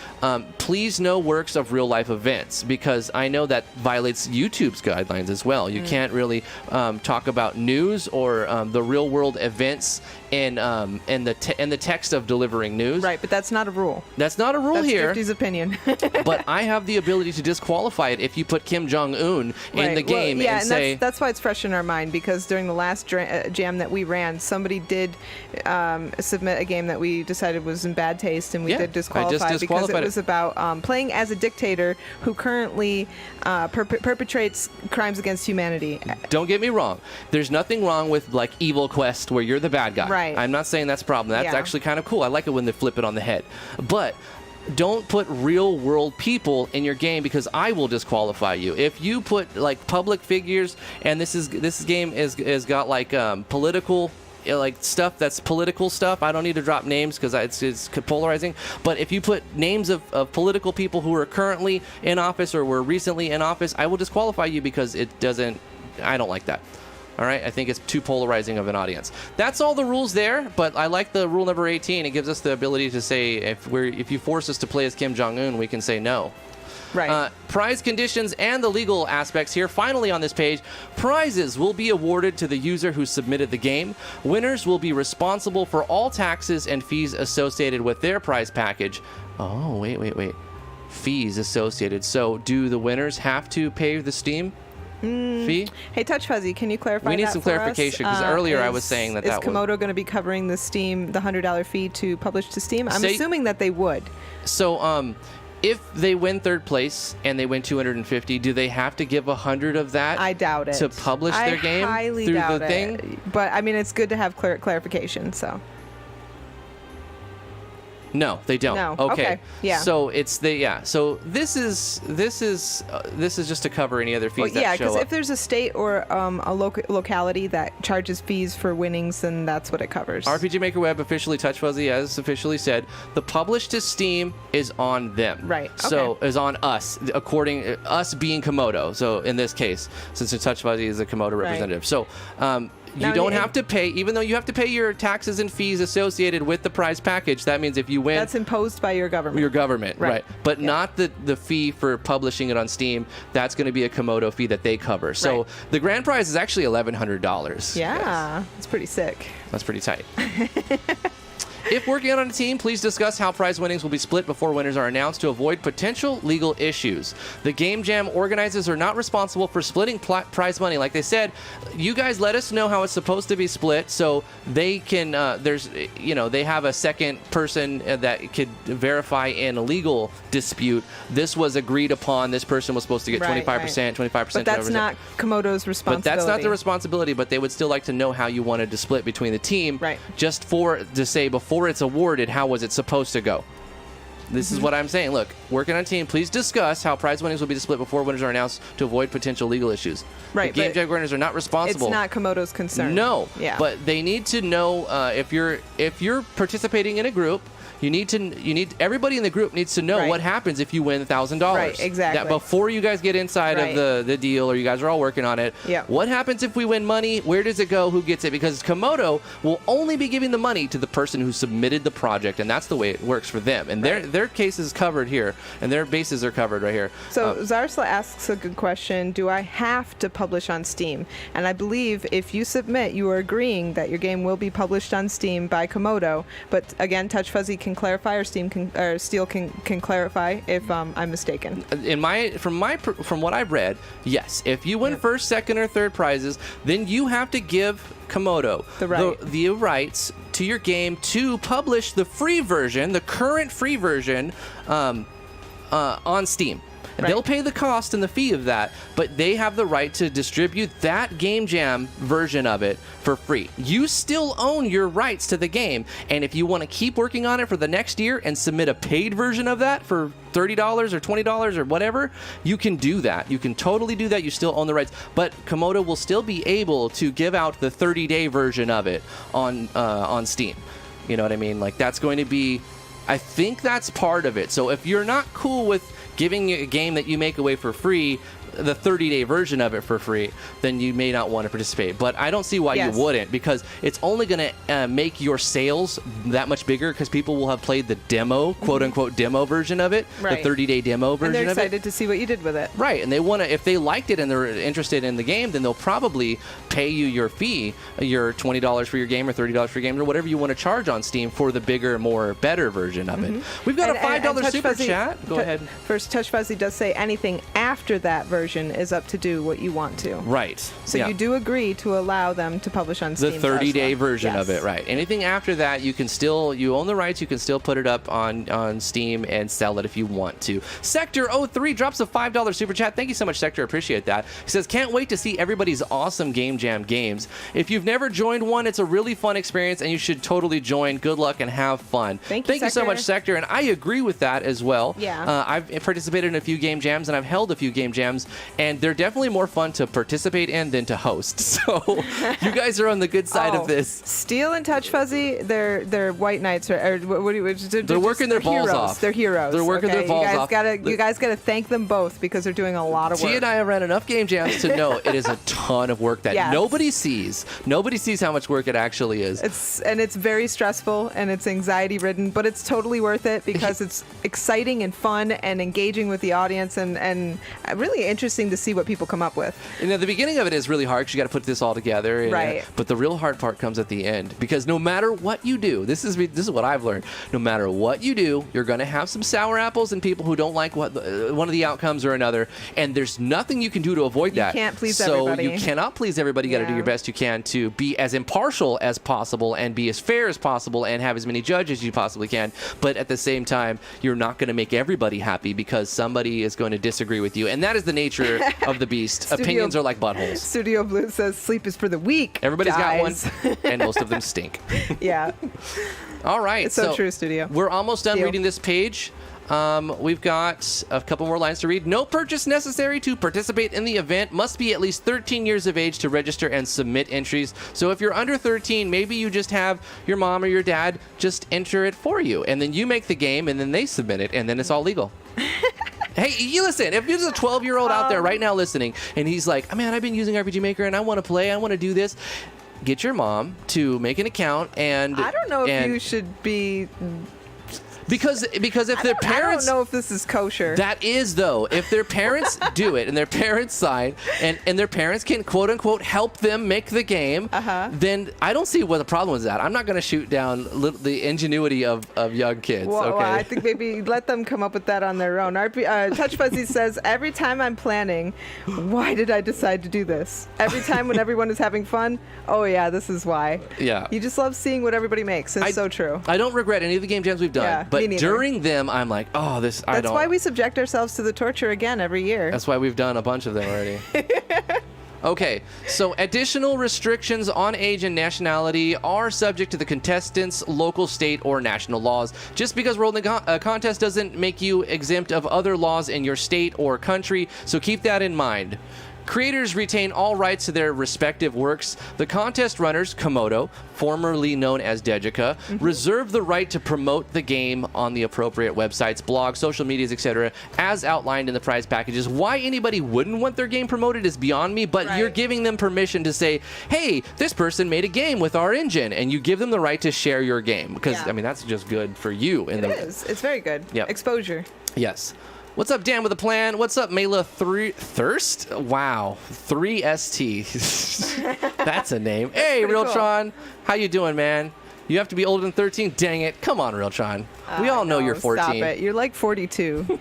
S1: please no works of real life events, because I know that violates YouTube's guidelines as well. You can't really talk about news or the real world events in the text of delivering news.
S2: Right, but that's not a rule.
S1: That's not a rule
S2: That's
S1: here.
S2: Drifty's opinion.
S1: But I have the ability to disqualify it if you put Kim Jong-un in the game and say...
S2: that's why it's fresh in our mind, because during the last jam that we ran, somebody did submit a game that we decided was in bad taste, and we did disqualify because it was about playing as a dictator who currently perpetrates crimes against humanity. Don't
S1: get me wrong. There's nothing wrong with like Evil Quest where you're the bad guy.
S2: Right.
S1: I'm not saying that's a problem. That's actually kind of cool. I like it when they flip it on the head. But don't put real world people in your game, because I will disqualify you. If you put like public figures, and this game is got like political like stuff that's political stuff. I don't need to drop names because it's polarizing. But if you put names of political people who are currently in office or were recently in office, I will disqualify you because I don't like that. All right, I think it's too polarizing of an audience. That's all the rules there, but I like the rule number 18. It gives us the ability to say if you force us to play as Kim Jong-un, we can say no.
S2: Right.
S1: Prize conditions and the legal aspects here. Finally on this page, prizes will be awarded to the user who submitted the game. Winners will be responsible for all taxes and fees associated with their prize package. Oh, wait. Fees associated. So do the winners have to pay the Steam? fee?
S2: Hey, Touch Fuzzy, can you clarify
S1: We need
S2: that
S1: some
S2: for us?
S1: clarification, 'cause earlier I was saying that
S2: is
S1: that was-
S2: Komodo going to be covering the $100 fee to publish to Steam? I'm assuming that they would.
S1: So, if they win third place and they win 250, do they have to give 100 of that?
S2: I doubt it.
S1: To publish their game
S2: I highly
S1: through
S2: doubt
S1: the thing?
S2: But I mean, it's good to have clarification. So
S1: No, they don't.
S2: No. Okay. Yeah.
S1: So So this is just to cover any other fees
S2: well,
S1: that
S2: yeah,
S1: show
S2: because
S1: up.
S2: if there's a state or a locality that charges fees for winnings, then that's what it covers.
S1: RPG Maker Web officially, Touch Fuzzy has officially said the publish to Steam is on them.
S2: Right.
S1: So
S2: Okay.
S1: is on us, us being Komodo. So in this case, since Touch Fuzzy is a Komodo representative, so you
S2: Now,
S1: don't have to pay, even though you have to pay your taxes and fees associated with the prize package. That means if you win,
S2: That's imposed by your government.
S1: your government, right? But
S2: Yeah.
S1: not the fee for publishing it on Steam. That's going to be a Komodo fee that they cover. So
S2: Right.
S1: the grand prize is actually $1,100.
S2: Yeah, it's pretty sick.
S1: That's pretty tight. If working on a team, please discuss how prize winnings will be split before winners are announced to avoid potential legal issues. The Game Jam organizers are not responsible for splitting prize money. Like they said, you guys let us know how it's supposed to be split so they can, they have a second person that could verify in a legal dispute. This was agreed upon. This person was supposed to get 25%, 25%.
S2: But that's not Komodo's responsibility.
S1: But that's not the responsibility, but they would still like to know how you wanted to split between the team.
S2: Right.
S1: Just to say before it's awarded, how was it supposed to go? This is what I'm saying. Look, working on a team, please discuss how prize winnings will be split before winners are announced to avoid potential legal issues.
S2: Right,
S1: The Game
S2: but
S1: Jam winners are not responsible.
S2: It's not Komodo's concern.
S1: No.
S2: Yeah.
S1: But they need to know if you're participating in a group. Everybody in the group needs to know
S2: Right.
S1: what happens if you win $1,000.
S2: Right, exactly.
S1: That before you guys get inside
S2: Right.
S1: of the deal, or you guys are all working on it.
S2: Yeah.
S1: What happens if we win money? Where does it go? Who gets it? Because Komodo will only be giving the money to the person who submitted the project, and that's the way it works for them. And their case is covered here, and their bases are covered right here.
S2: So Zarsla asks a good question. Do I have to publish on Steam? And I believe if you submit, you are agreeing that your game will be published on Steam by Komodo. But again, Touch Fuzzy can clarify, or Steel can clarify if I'm mistaken.
S1: From what I've read, yes. If you win first, second, or third prizes, then you have to give Komodo the rights to your game to publish the free version, the current free version, on Steam.
S2: Right.
S1: They'll pay the cost and the fee of that, but they have the right to distribute that Game Jam version of it for free. You still own your rights to the game, and if you want to keep working on it for the next year and submit a paid version of that for $30 or $20 or whatever, you can do that. You can totally do that. You still own the rights, but Komodo will still be able to give out the 30-day version of it on Steam. You know what I mean? Like, that's going to be, I think that's part of it. So if you're not cool with giving a game that you make away for free, the 30-day version of it for free, then you may not want to participate. But I don't see why you wouldn't, because it's only going to make your sales that much bigger, because people will have played the demo, quote-unquote demo version of it,
S2: Right.
S1: the 30-day demo version of it.
S2: And they're excited to see what you did with it.
S1: Right, and they want to, if they liked it and they're interested in the game, then they'll probably pay you your fee, your $20 for your game or $30 for your game, or whatever you want to charge on Steam for the bigger, more better version of it. We've got a $5
S2: Touch
S1: super
S2: Fuzzy,
S1: chat. Go ahead.
S2: First, Touch Fuzzy does say anything after that version is up to do what you want to.
S1: Right.
S2: So you do agree to allow them to publish on Steam.
S1: The 30-day version of
S2: Yes.
S1: it, right. Anything after that, you own the rights, you can still put it up on Steam and sell it if you want to. Sector03 drops a $5 super chat. Thank you so much, Sector. Appreciate that. He says, can't wait to see everybody's awesome Game Jam games. If you've never joined one, it's a really fun experience, and you should totally join. Good luck and have fun.
S2: Thank you
S1: so
S2: Sector.
S1: much, Sector. And I agree with that as well.
S2: Yeah.
S1: I've participated in a few Game Jams, and I've held a few Game Jams, and they're definitely more fun to participate in than to host. So you guys are on the good side of this.
S2: Steel and Touch Fuzzy, they're white knights, or what do you?
S1: They're working their balls
S2: heroes.
S1: off.
S2: They're heroes.
S1: They're working their balls off.
S2: You guys gotta thank them both, because they're doing a lot of work.
S1: T and I have ran enough Game Jams to know it is a ton of work that
S2: Yes.
S1: nobody sees. Nobody sees how much work it actually is.
S2: It's very stressful, and it's anxiety ridden, but it's totally worth it, because it's exciting and fun and engaging with the audience, and really interesting to see what people come up with.
S1: And at the beginning of it is really hard because you got to put this all together. And,
S2: Right.
S1: But the real hard part comes at the end, because no matter what you do, this is what I've learned. No matter what you do, you're going to have some sour apples and people who don't like one of the outcomes or another. And there's nothing you can do to avoid that.
S2: You can't please
S1: So
S2: everybody.
S1: you cannot please everybody. You got to do your best you can to be as impartial as possible and be as fair as possible and have as many judges as you possibly can. But at the same time, you're not going to make everybody happy because somebody is going to disagree with you. And that is the nature of the beast. Opinions are like buttholes.
S2: Studio Blue says sleep is for the weak.
S1: Everybody's
S2: guys.
S1: got one, and most of them stink.
S2: Yeah.
S1: All right.
S2: It's so true, Studio.
S1: We're almost done
S2: Deal.
S1: reading this page. We've got a couple more lines to read. No purchase necessary to participate in the event. Must be at least 13 years of age to register and submit entries. So if you're under 13, maybe you just have your mom or your dad just enter it for you. And then you make the game, and then they submit it, and then it's all legal. Hey, you listen, if there's a 12-year-old out there right now listening, and he's like, man, I've been using RPG Maker, and I want to play, I want to do this. Get your mom to make an account, and
S2: I don't know if you should be...
S1: Because if their parents...
S2: I don't know if this is kosher.
S1: That is, though. If their parents do it and their parents sign and their parents can, quote-unquote, help them make the game, then I don't see what the problem is that. I'm not going to shoot down the ingenuity of young kids.
S2: Well,
S1: okay?
S2: I think maybe let them come up with that on their own. Touch Fuzzy says, every time I'm planning, why did I decide to do this? Every time when everyone is having fun, oh, yeah, this is why.
S1: Yeah.
S2: You just love seeing what everybody makes. It's so true.
S1: I don't regret any of the game jams we've done.
S2: Yeah,
S1: but
S2: me neither.
S1: during them, I'm like, oh, this, I don't.
S2: That's why we subject ourselves to the torture again every year.
S1: That's why we've done a bunch of them already. Okay, so additional restrictions on age and nationality are subject to the contestants' local, state, or national laws. Just because we're holding a contest doesn't make you exempt of other laws in your state or country, so keep that in mind. Creators retain all rights to their respective works. The contest runners, Komodo, formerly known as Degica, reserve the right to promote the game on the appropriate websites, blogs, social medias, etc., as outlined in the prize packages. Why anybody wouldn't want their game promoted is beyond me, but you're giving them permission to say, hey, this person made a game with our engine, and you give them the right to share your game. Because, I mean, that's just good for you.
S2: It is. It's very good.
S1: Yep.
S2: Exposure.
S1: Yes. What's up, Dan with a plan? What's up, Mela Thirst? Wow, 3ST. That's a name. Hey, Realtron. Cool. How you doing, man? You have to be older than 13? Dang it. Come on, Realtron. We all know you're 14.
S2: Stop it. You're like 42.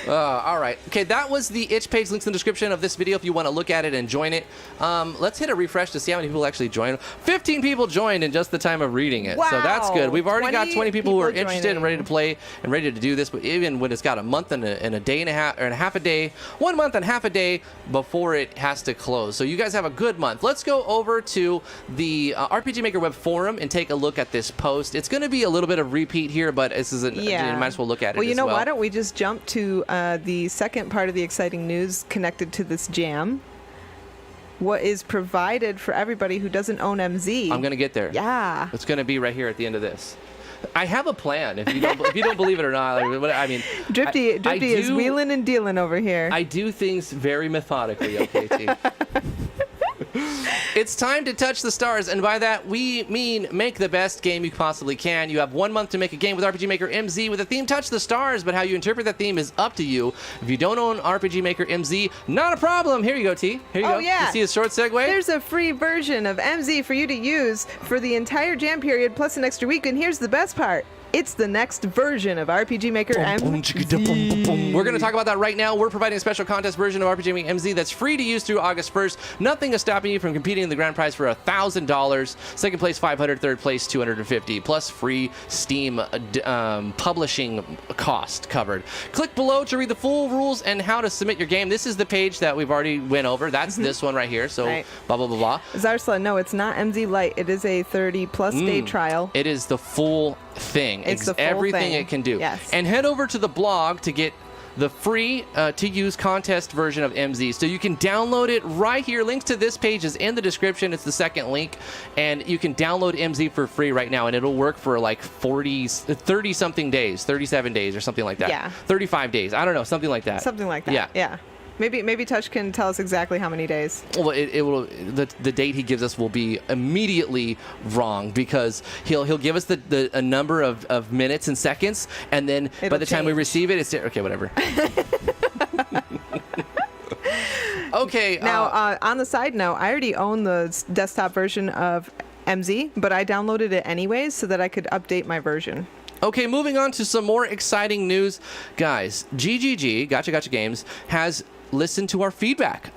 S1: All right. Okay, that was the itch page. Links in the description of this video if you want to look at it and join it. Let's hit a refresh to see how many people actually joined. 15 people joined in just the time of reading it.
S2: Wow.
S1: So that's good. We've already got 20 people who are
S2: joining.
S1: interested and ready to play and ready to do this. But even when it's got a month and a day and a half, or a half a day, 1 month and half a day before it has to close. So you guys have a good month. Let's go over to the RPG Maker web forum and take a look at this post. It's going to be a little bit of repeat here, but this is you might as well look at it.
S2: Well, you
S1: as
S2: know,
S1: well.
S2: why don't we just jump to the second part of the exciting news connected to this jam? What is provided for everybody who doesn't own MZ?
S1: I'm going to get there.
S2: Yeah.
S1: It's going to be right here at the end of this. I have a plan. If you don't believe it or not, I mean,
S2: Drifty is wheeling and dealing over here.
S1: I do things very methodically, OKT. It's time to touch the stars, and by that we mean make the best game you possibly can. You have 1 month to make a game with RPG Maker MZ with a theme Touch the Stars, but how you interpret that theme is up to you. If you don't own RPG Maker MZ, not a problem. Here you go, T. Here you go.
S2: Yeah.
S1: You see a short segue?
S2: There's a free version of MZ for you to use for the entire jam period plus an extra week, and here's the best part. It's the next version of RPG Maker MZ.
S1: We're going to talk about that right now. We're providing a special contest version of RPG Maker MZ that's free to use through August 1st. Nothing is stopping you from competing in the grand prize for $1,000. Second place, $500. Third place, $250. Plus free Steam publishing cost covered. Click below to read the full rules and how to submit your game. This is the page that we've already went over. That's this one right here. So blah, blah, blah, blah.
S2: Zarsla, no, it's not MZ Lite. It is a 30-plus day trial.
S1: It is the full thing.
S2: It's the full
S1: everything
S2: thing.
S1: It can do.
S2: Yes.
S1: And head over to the blog to get the free to use contest version of MZ. So you can download it right here. Links to this page is in the description. It's the second link. And you can download MZ for free right now. And it'll work for like 30 something days, 37 days or something like that.
S2: Yeah.
S1: 35 days. I don't know. Something like that.
S2: Something like that.
S1: Yeah.
S2: Yeah. Maybe Touch can tell us exactly how many days.
S1: Well, it will. The date he gives us will be immediately wrong because he'll give us a number of minutes and seconds, and then by the time we receive it, it's okay. Whatever. Okay.
S2: Now, on the side note, I already own the desktop version of MZ, but I downloaded it anyways so that I could update my version.
S1: Okay, moving on to some more exciting news. Guys, GGG, Gotcha Games, has listened to our feedback.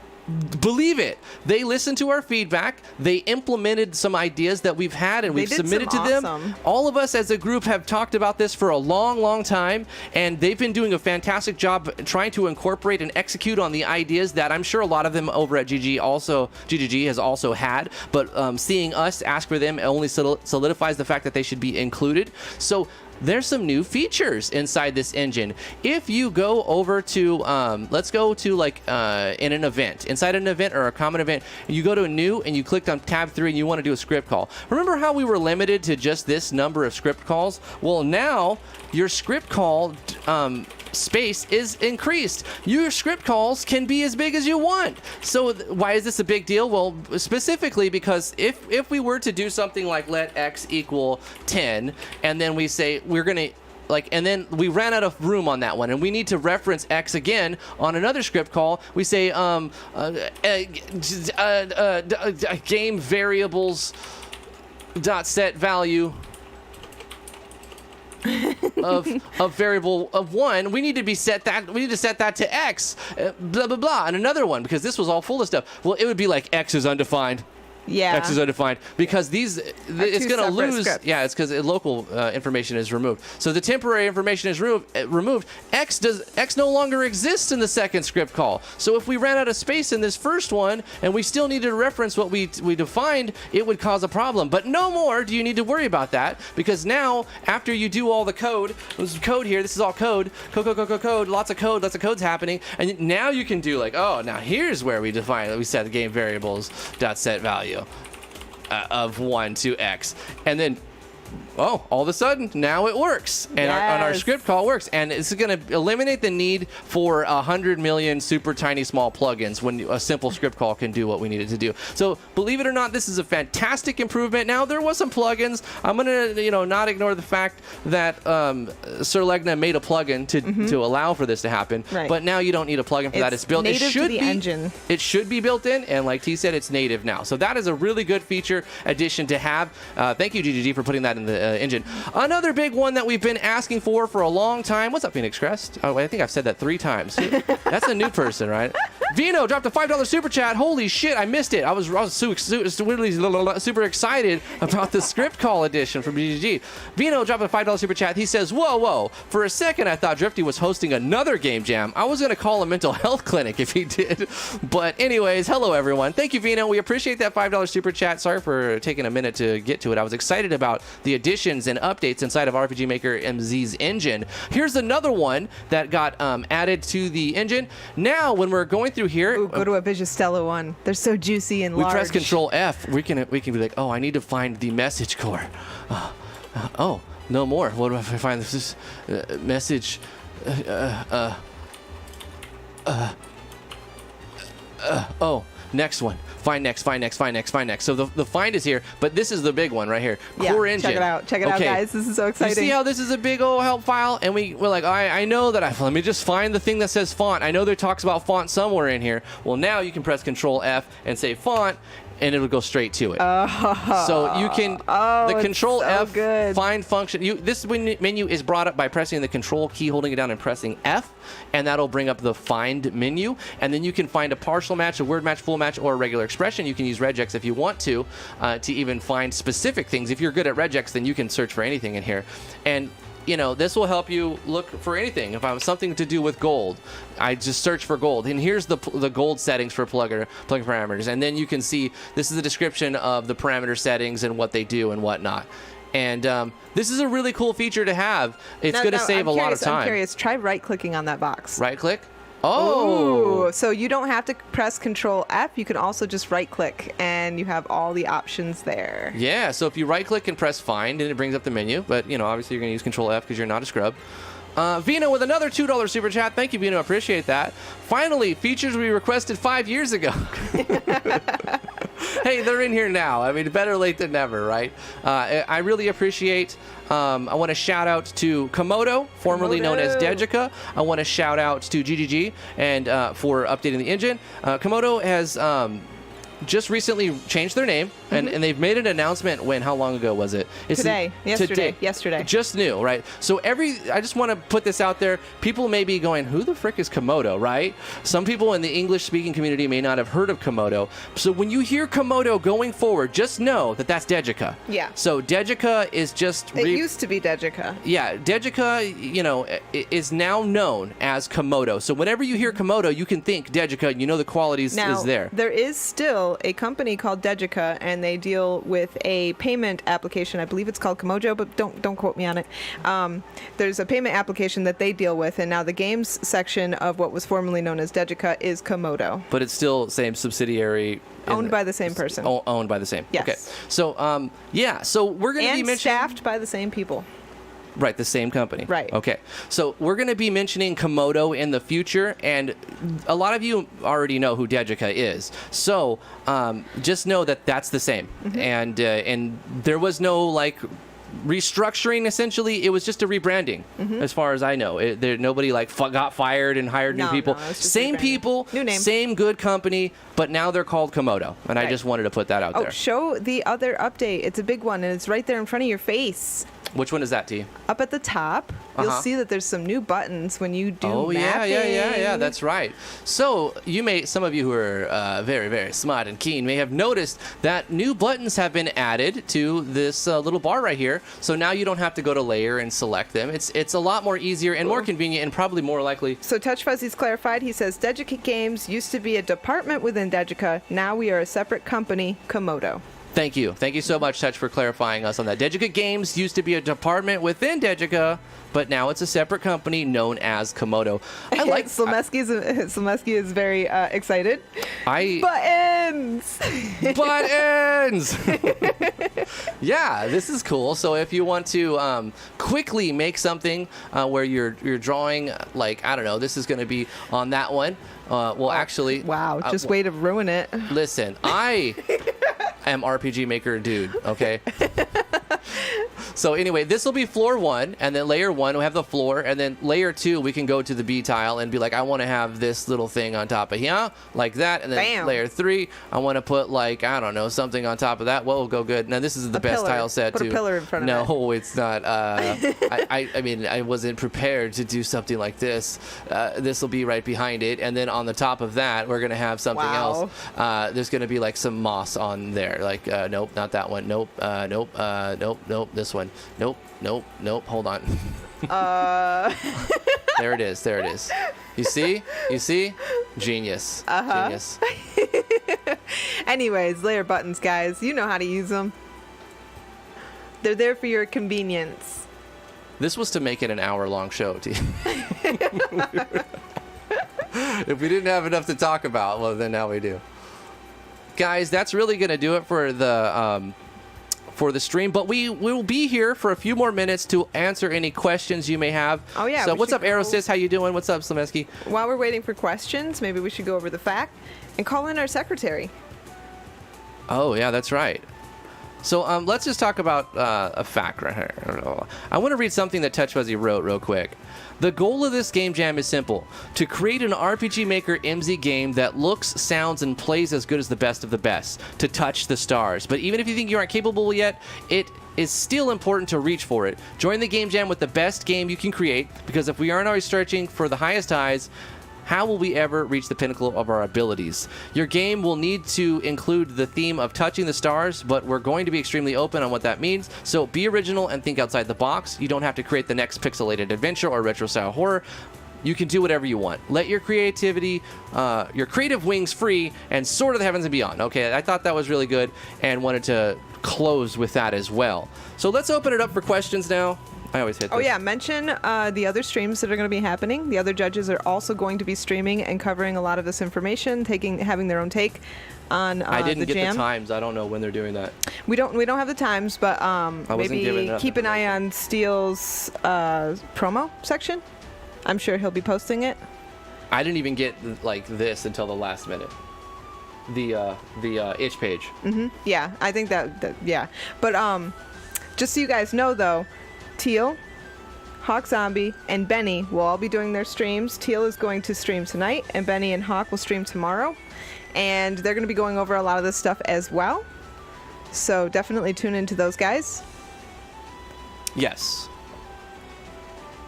S1: Believe it. They listened to our feedback. They implemented some ideas that we've had and we've submitted to them. All of us as a group have talked about this for a long time, and they've been doing a fantastic job trying to incorporate and execute on the ideas that I'm sure a lot of them over at GGG has also had, but seeing us ask for them only solidifies the fact that they should be included. So there's some new features inside this engine. If you go over to, let's go to like in an event, inside an event or a common event, you go to a new and you clicked on tab 3 and you want to do a script call. Remember how we were limited to just this number of script calls? Well, now your script call space is increased. Your script calls can be as big as you want. So why is this a big deal? Well, specifically because if we were to do something like let x equal 10, and then we say we're gonna and then we ran out of room on that one, and we need to reference x again on another script call. We say game variables dot set value of variable of 1, we need to set that to x, blah blah blah, and another one because this was all full of stuff. Well, it would be like x is undefined.
S2: Yeah.
S1: X is undefined because it's going to lose. Scripts. Yeah, it's because local information is removed. So the temporary information is removed. X no longer exists in the second script call. So if we ran out of space in this first one and we still needed to reference what we defined, it would cause a problem. But no more do you need to worry about that because now after you do all the code, this is code here. This is all code. Code. Lots of codes happening, and now you can do like, oh, now here's where we define. We set the game variables dot set value of 1 to x, and then all of a sudden now it works, and our script call works, and it's going to eliminate the need for 100 million super tiny small plugins when a simple script call can do what we need it to do. So believe it or not, this is a fantastic improvement. Now there was some plugins. I'm going to not ignore the fact that Sir Legna made a plugin to allow for this to happen,
S2: right.
S1: But now you don't need a plugin for that. It's built.
S2: Native to the engine.
S1: It should be built in, and like T said, it's native now. So that is a really good feature addition to have. Thank you, GGG, for putting that in the engine. Another big one that we've been asking for a long time. What's up, Phoenix Crest? Oh, I think I've said that 3 times. That's a new person, right? Vino dropped a $5 super chat. Holy shit, I missed it. I was super excited about the script call edition from GGG. Vino dropped a $5 super chat. He says, whoa. For a second, I thought Drifty was hosting another game jam. I was going to call a mental health clinic if he did. But anyways, hello, everyone. Thank you, Vino. We appreciate that $5 super chat. Sorry for taking a minute to get to it. I was excited about the additions and updates inside of RPG Maker MZ's engine. Here's another one that got added to the engine. Now, when we're going through here,
S2: go to a Vigistella one. They're so juicy and large.
S1: We press Control F. We can be like, oh, I need to find the message core. Oh, no more. What do I find? This message. Oh, next one. Find next. So the find is here, but this is the big one right here. Core engine.
S2: Check it out, guys. This is so exciting.
S1: You see how this is a big old help file, and we're like, I know that let me just find the thing that says font. I know there talks about font somewhere in here. Well, now you can press Control F and say font, and it'll go straight to it. So you can the Control F find function. This menu is brought up by pressing the Control key, holding it down, and pressing F, and that'll bring up the find menu. And then you can find a partial match, a word match, full match, or a regular expression. You can use regex if you want to even find specific things. If you're good at regex, then you can search for anything in here. And this will help you look for anything. If I have something to do with gold, I just search for gold. And here's the gold settings for plugin parameters. And then you can see this is a description of the parameter settings and what they do and whatnot. And this is a really cool feature to have. It's going to save a lot of time.
S2: I'm curious. Try right-clicking on that box.
S1: Right-click? Oh.
S2: Ooh, so you don't have to press Control F. You can also just right-click, and you have all the options there.
S1: Yeah, so if you right-click and press Find, and it brings up the menu. But, obviously you're going to use Control F because you're not a scrub. Vino with another $2 super chat. Thank you, Vino. Appreciate that. Finally, features we requested 5 years ago. Hey, they're in here now. I mean, better late than never, right? I really appreciate. I want to shout out to Komodo, formerly known as Degica. I want to shout out to GGG and for updating the engine. Komodo has just recently changed their name, and they've made an announcement. How long ago was it? It's
S2: Yesterday.
S1: Just new, right? So I just want to put this out there. People may be going, who the frick is Komodo, right? Some people in the English-speaking community may not have heard of Komodo. So when you hear Komodo going forward, just know that that's Degica.
S2: Yeah.
S1: So Degica is just...
S2: It used to be Degica.
S1: Yeah, Degica, is now known as Komodo. So whenever you hear Komodo, you can think Degica, and you know the qualities is there.
S2: There is still a company called Degica, and they deal with a payment application. I believe it's called Komodo, but don't quote me on it. There's a payment application that they deal with, and now the games section of what was formerly known as Degica is Komodo.
S1: But it's still same subsidiary.
S2: Owned by the same person.
S1: Owned by the same.
S2: Yes.
S1: Okay. So, so we're going to be mentioning...
S2: staffed by the same people.
S1: Right, the same company.
S2: Right.
S1: Okay. So we're going to be mentioning Komodo in the future, and a lot of you already know who Degica is. So just know that that's the same. And there was no, restructuring, essentially. It was just a rebranding, as far as I know. Nobody, got fired and hired new people. Same people,
S2: new name.
S1: Same good company, but now they're called Komodo. And I just wanted to put that out there.
S2: Show the other update. It's a big one, and it's right there in front of your face.
S1: Which one is that, T?
S2: Up at the top, you'll see that there's some new buttons when you do mapping.
S1: Yeah, that's right. So some of you who are very, very smart and keen may have noticed that new buttons have been added to this little bar right here. So now you don't have to go to layer and select them. It's a lot more easier and more convenient, and probably more likely.
S2: So Touch Fuzzy's clarified. He says Degica Games used to be a department within Degica. Now we are a separate company, Komodo.
S1: Thank you so much, Touch, for clarifying us on that. Degica Games used to be a department within Degica, but now it's a separate company known as Komodo. I like
S2: Slomeski is very excited. Buttons.
S1: Yeah, this is cool. So if you want to quickly make something where you're drawing, I don't know, this is going to be on that one. Actually,
S2: wow, just way to ruin it.
S1: Listen, I am RPG Maker dude, okay? So anyway, this will be floor 1, and then layer 1 will have the floor, and then layer 2 we can go to the B tile and be like, I want to have this little thing on top of here, like that, and then
S2: Bam.
S1: Layer 3, I want to put I don't know, something on top of that. What will go good? Now this is the best tile set
S2: Put
S1: too.
S2: a pillar in front of it.
S1: No, it's not. I mean, I wasn't prepared to do something like this. This will be right behind it, and then on the top of that, we're gonna have something else. There's gonna be some moss on there. Nope, not that one. Nope, nope. This one. Nope. Hold on. There it is. You see? Genius. Genius.
S2: Anyways, layer buttons, guys. You know how to use them. They're there for your convenience.
S1: This was to make it an hour-long show, T. If we didn't have enough to talk about, well, then now we do. Guys, that's really going to do it for the stream, but we will be here for a few more minutes to answer any questions you may have.
S2: Oh, yeah.
S1: So what's up, Aerosis? How you doing? What's up, Slomeski?
S2: While we're waiting for questions, maybe we should go over the fact and call in our secretary.
S1: Oh, yeah, that's right. So let's just talk about a fact right here. I want to read something that Touch Fuzzy wrote real quick. The goal of this game jam is simple: to create an RPG Maker MZ game that looks, sounds, and plays as good as the best of the best, to touch the stars. But even if you think you aren't capable yet, it is still important to reach for it. Join the game jam with the best game you can create, because if we aren't always searching for the highest highs, how will we ever reach the pinnacle of our abilities? Your game will need to include the theme of touching the stars, but we're going to be extremely open on what that means. So be original and think outside the box. You don't have to create the next pixelated adventure or retro-style horror. You can do whatever you want. Let your creativity, your creative wings free, and soar to the heavens and beyond. Okay, I thought that was really good and wanted to close with that as well. So let's open it up for questions now. I always hit this.
S2: Oh yeah, mention the other streams that are going to be happening. The other judges are also going to be streaming and covering a lot of this information, having their own take on
S1: I didn't
S2: the
S1: get
S2: jam.
S1: the times. I don't know when they're doing that.
S2: We don't have the times, but maybe
S1: given
S2: keep an eye on Steele's promo section. I'm sure he'll be posting it.
S1: I didn't even get like this until the last minute. The itch page.
S2: Yeah, I think that yeah. But just so you guys know though, Teal, Hawk Zombie, and Benny will all be doing their streams. Teal is going to stream tonight, and Benny and Hawk will stream tomorrow. And they're going to be going over a lot of this stuff as well. So definitely tune into those guys.
S1: Yes.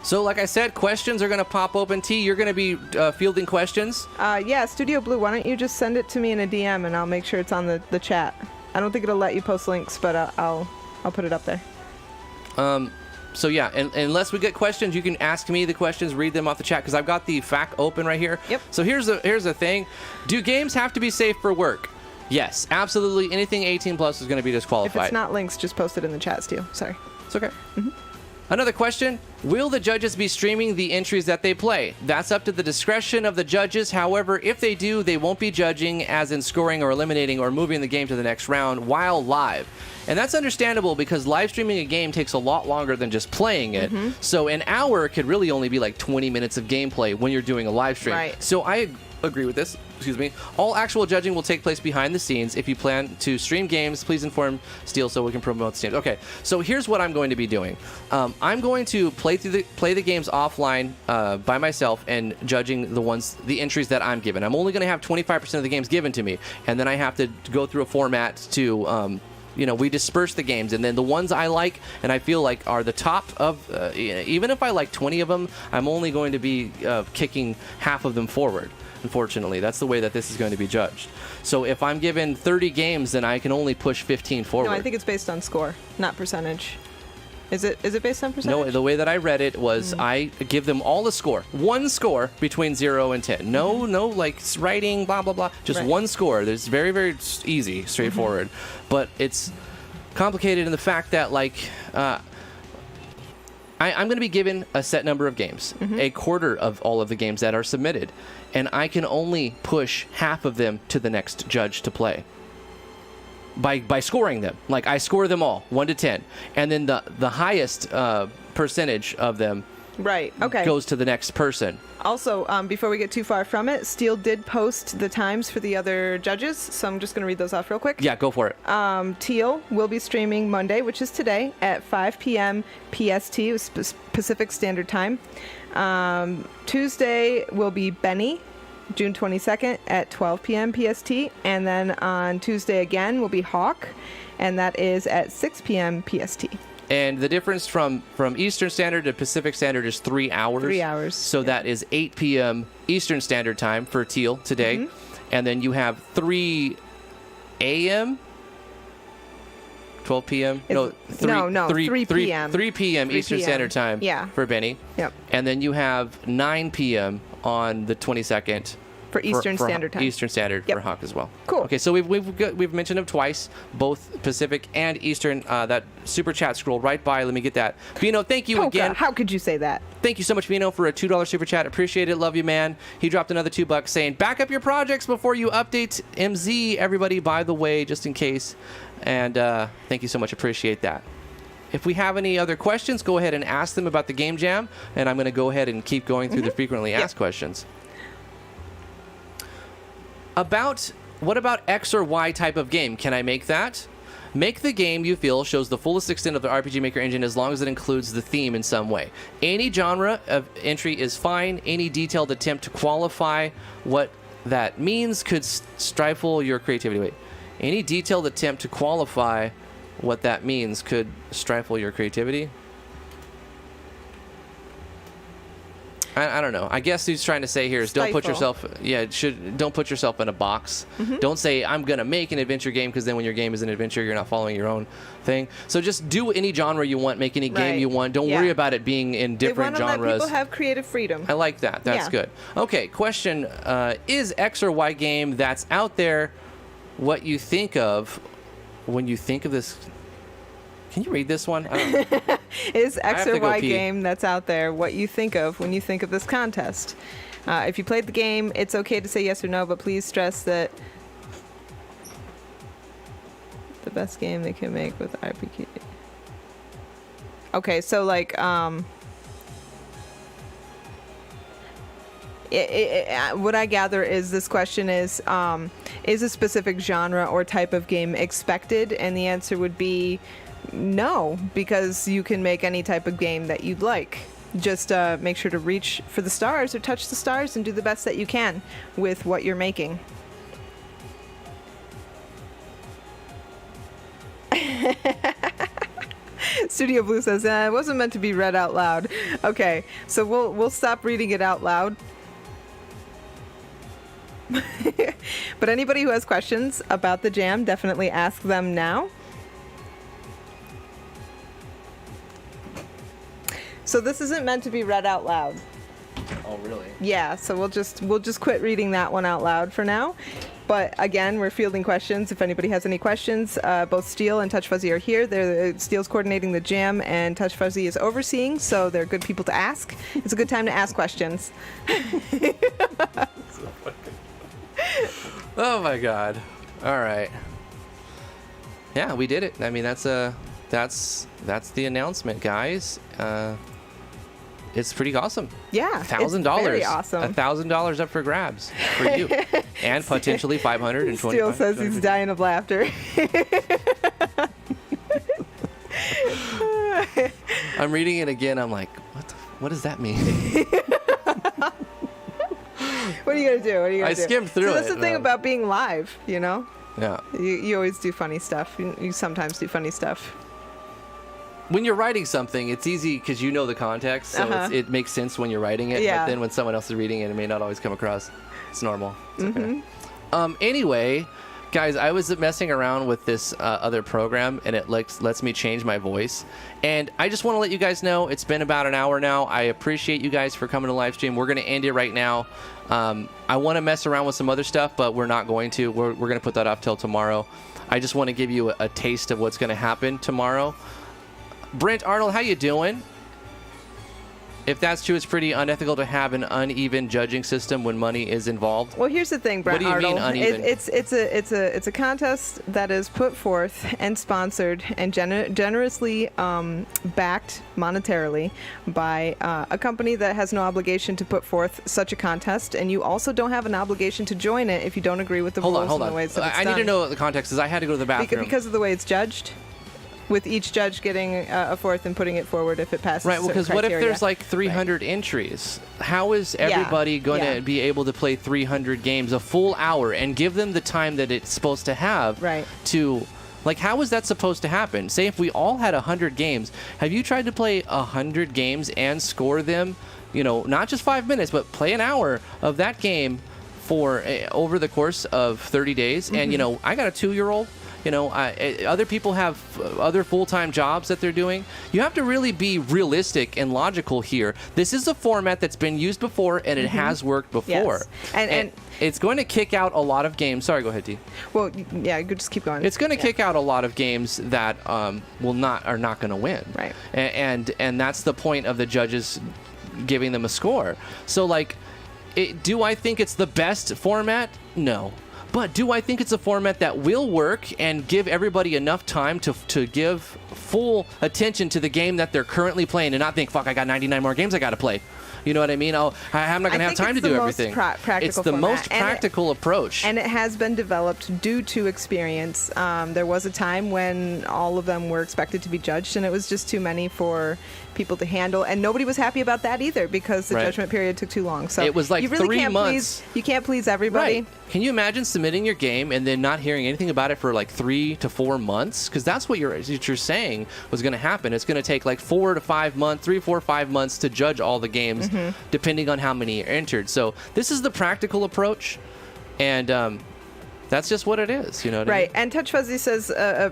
S1: So like I said, questions are going to pop open. T, you're going to be fielding questions?
S2: Yeah, Studio Blue, why don't you just send it to me in a DM and I'll make sure it's on the chat. I don't think it'll let you post links, but I'll put it up there.
S1: So yeah, and unless we get questions, you can ask me the questions, read them off the chat, because I've got the FAQ open right here.
S2: Yep.
S1: So here's the thing. Do games have to be safe for work? Yes, absolutely. Anything 18 plus is going to be
S2: If
S1: disqualified.
S2: it's not links, just post it in the chat, Stu. Sorry.
S1: It's okay. Another question, will the judges be streaming the entries that they play? That's up to the discretion of the judges. However, if they do, they won't be judging as in scoring or eliminating or moving the game to the next round while live. And that's understandable because live streaming a game takes a lot longer than just playing it. So an hour could really only be like 20 minutes of gameplay when you're doing a live stream.
S2: Right.
S1: So I agree with this. Excuse me. All actual judging will take place behind the scenes. If you plan to stream games, please inform Steel so we can promote the streams. Okay, so here's what I'm going to be doing. I'm going to play the games offline by myself and judging the entries that I'm given. I'm only going to have 25% of the games given to me, and then I have to go through a format to. We disperse the games, and then the ones I like and I feel like are the top of, even if I like 20 of them, I'm only going to be kicking half of them forward. Unfortunately, that's the way that this is going to be judged. So if I'm given 30 games, then I can only push 15 forward.
S2: No, I think it's based on score, not percentage. Is it based on percentage?
S1: No, the way that I read it was I give them all a score. One score between 0 and 10. No, like writing, blah, blah, blah. Just
S2: Right.
S1: one score. It's very, very easy, straightforward. But it's complicated in the fact that, like, I'm going to be given a set number of games, a quarter of all of the games that are submitted, and I can only push half of them to the next judge to play. By scoring them. Like, I score them all, 1 to 10. And then the highest percentage of them
S2: Right. Okay.
S1: goes to the next person.
S2: Also, before we get too far from it, Steele did post the times for the other judges, so I'm just going to read those off real quick.
S1: Yeah, go for it.
S2: Teal will be streaming Monday, which is today, at 5 p.m. PST, Pacific Standard Time. Tuesday will be Benny, June 22nd at 12 p.m. PST. And then on Tuesday again will be Hawk, and that is at 6 p.m. PST.
S1: And the difference from Eastern Standard to Pacific Standard is 3 hours.
S2: 3 hours.
S1: So that is 8 p.m. Eastern Standard Time for Teal today. And then you have 3 a.m. 12 p.m.
S2: No, 3 p.m.
S1: 3 p.m.
S2: 3
S1: Eastern
S2: p.m.
S1: Standard Time
S2: Yeah.
S1: for Benny.
S2: Yep.
S1: And then you have 9 p.m. on the 22nd
S2: For Eastern Standard Time.
S1: Eastern Standard
S2: Yep.
S1: for Hawk as well.
S2: Cool.
S1: Okay, so we've mentioned them twice, both Pacific and Eastern. That super chat scrolled right by. Let me get that. Bino, thank you
S2: Polka,
S1: again.
S2: how could you say that?
S1: Thank you so much, Bino, for a $2 super chat. Appreciate it. Love you, man. He dropped another $2 saying, back up your projects before you update MZ, everybody, by the way, just in case. And thank you so much. Appreciate that. If we have any other questions, go ahead and ask them about the Game Jam, and I'm going to go ahead and keep going through the frequently asked questions. What about X or Y type of game? Can I make that? Make the game you feel shows the fullest extent of the RPG Maker engine as long as it includes the theme in some way. Any genre of entry is fine. Any detailed attempt to qualify what that means could stifle your creativity. Wait. Any detailed attempt to qualify what that means could stifle your creativity? I don't know. I guess he's trying to say here is don't put yourself in a box. Don't say I'm gonna make an adventure game, because then when your game is an adventure, you're not following your own thing. So just do any genre you want, make any game you want. Don't worry about it being in different genres.
S2: They want to let people have creative freedom.
S1: I like that. That's good. Okay, question: is X or Y game that's out there what you think of when you think of this Can you read this one? I don't know.
S2: Is X
S1: have
S2: or
S1: to go
S2: Y
S1: pee.
S2: game that's out there what you think of when you think of this contest? If you played the game, it's okay to say yes or no, but please stress that the best game they can make with RPG. Okay, so like, what I gather is this question is a specific genre or type of game expected? And the answer would be no, because you can make any type of game that you'd like. Just make sure to reach for the stars or touch the stars and do the best that you can with what you're making. Studio Blue says, it wasn't meant to be read out loud. Okay, so we'll stop reading it out loud. But anybody who has questions about the jam, definitely ask them now. So this isn't meant to be read out loud.
S1: Oh, really?
S2: Yeah, so we'll just quit reading that one out loud for now. But again, we're fielding questions. If anybody has any questions, both Steel and Touch Fuzzy are here. Steel's coordinating the jam, and Touch Fuzzy is overseeing, so they're good people to ask. It's a good time to ask questions.
S1: Oh my God! All right. Yeah, we did it. I mean, that's the announcement, guys. It's pretty awesome.
S2: Yeah,
S1: $1,000.
S2: It's very awesome.
S1: $1,000 up for grabs for you, and potentially 520.
S2: Steel says he's dying of laughter.
S1: I'm reading it again. I'm like, what does that mean?
S2: What are you gonna do? What are you gonna
S1: I
S2: do?
S1: skimmed through
S2: so that's
S1: it,
S2: the thing
S1: though.
S2: about being live, you know.
S1: Yeah.
S2: You always do funny stuff. You sometimes do funny stuff.
S1: When you're writing something, it's easy because you know the context, so it makes sense when you're writing it.
S2: Yeah.
S1: But then when someone else is reading it, it may not always come across. It's normal. It's okay. Anyway, guys, I was messing around with this other program, and it lets me change my voice. And I just want to let you guys know it's been about an hour now. I appreciate you guys for coming to live stream. We're going to end it right now. I want to mess around with some other stuff, but we're not going to. We're going to put that off till tomorrow. I just want to give you a taste of what's going to happen tomorrow. Brent Arnold, how you doing? If that's true, it's pretty unethical to have an uneven judging system when money is involved.
S2: Well, here's the thing, Brent
S1: What do you mean
S2: Arnold.
S1: uneven?
S2: It's a contest that is put forth and sponsored and generously backed monetarily by a company that has no obligation to put forth such a contest, and you also don't have an obligation to join it if you don't agree with the rules and the ways that it's
S1: I
S2: done.
S1: need to know what the context is. I had to go to the bathroom.
S2: Because of the way it's judged, with each judge getting a fourth and putting it forward if it passes.
S1: Right, well, because what if
S2: criteria.
S1: there's like 300 entries? How is everybody going to be able to play 300 games a full hour and give them the time that it's supposed to have to... Like, how is that supposed to happen? Say if we all had 100 games, have you tried to play 100 games and score them, not just 5 minutes, but play an hour of that game for over the course of 30 days? And, I got a 2-year-old. Other people have other full-time jobs that they're doing. You have to really be realistic and logical here. This is a format that's been used before, and it has worked before.
S2: Yes. And
S1: it's going to kick out a lot of games. Sorry, go ahead, Dee.
S2: Well, yeah, you could just keep going.
S1: It's going to kick out a lot of games that are not going to win.
S2: Right.
S1: And that's the point of the judges giving them a score. So, do I think it's the best format? No. But do I think it's a format that will work and give everybody enough time to give full attention to the game that they're currently playing and not think, fuck, I got 99 more games I got to play? You know what I mean? I'm not going to have time to do everything. It's the most practical approach.
S2: And it has been developed due to experience. There was a time when all of them were expected to be judged, and it was just too many for people to handle. And nobody was happy about that either because the judgment period took too long. So
S1: it was like
S2: you really
S1: 3 months.
S2: You can't please everybody.
S1: Right. Can you imagine submitting your game and then not hearing anything about it for like 3 to 4 months? Because that's what you're saying was going to happen. It's going to take like 4 to 5 months, 3, 4, 5 months to judge all the games, depending on how many are entered. So this is the practical approach, and That's just what it is, you know what I
S2: Right,
S1: mean?
S2: and Touch Fuzzy says,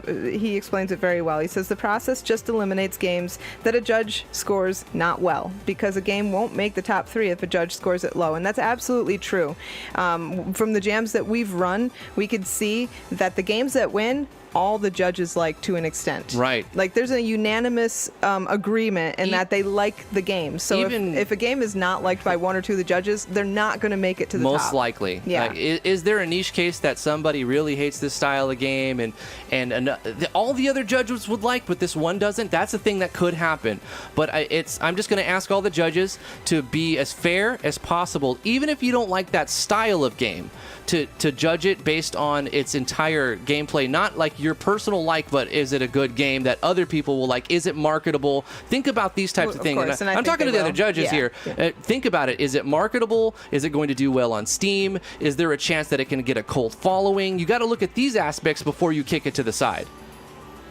S2: he explains it very well. He says the process just eliminates games that a judge scores not well, because a game won't make the top 3 if a judge scores it low, and that's absolutely true. From the jams that we've run, we could see that the games that win, all the judges like to an extent.
S1: Right.
S2: Like there's a unanimous agreement in that they like the game. So
S1: Even-
S2: if a game is not liked by 1 or 2 of the judges, they're not going to make it to the top.
S1: Most likely.
S2: Yeah.
S1: Like, is there a niche case that somebody really hates this style of game and all the other judges would like, but this one doesn't? That's a thing that could happen. But I'm just going to ask all the judges to be as fair as possible, even if you don't like that style of game, to judge it based on its entire gameplay, not like your personal like, but is it a good game that other people will like? Is it marketable? Think about these types of things.
S2: Course, and I
S1: I'm
S2: think
S1: talking
S2: they
S1: to the
S2: will.
S1: other judges
S2: Yeah,
S1: here.
S2: yeah.
S1: Think about it. Is it marketable? Is it going to do well on Steam? Is there a chance that it can get a cult following? You got to look at these aspects before you kick it to the side.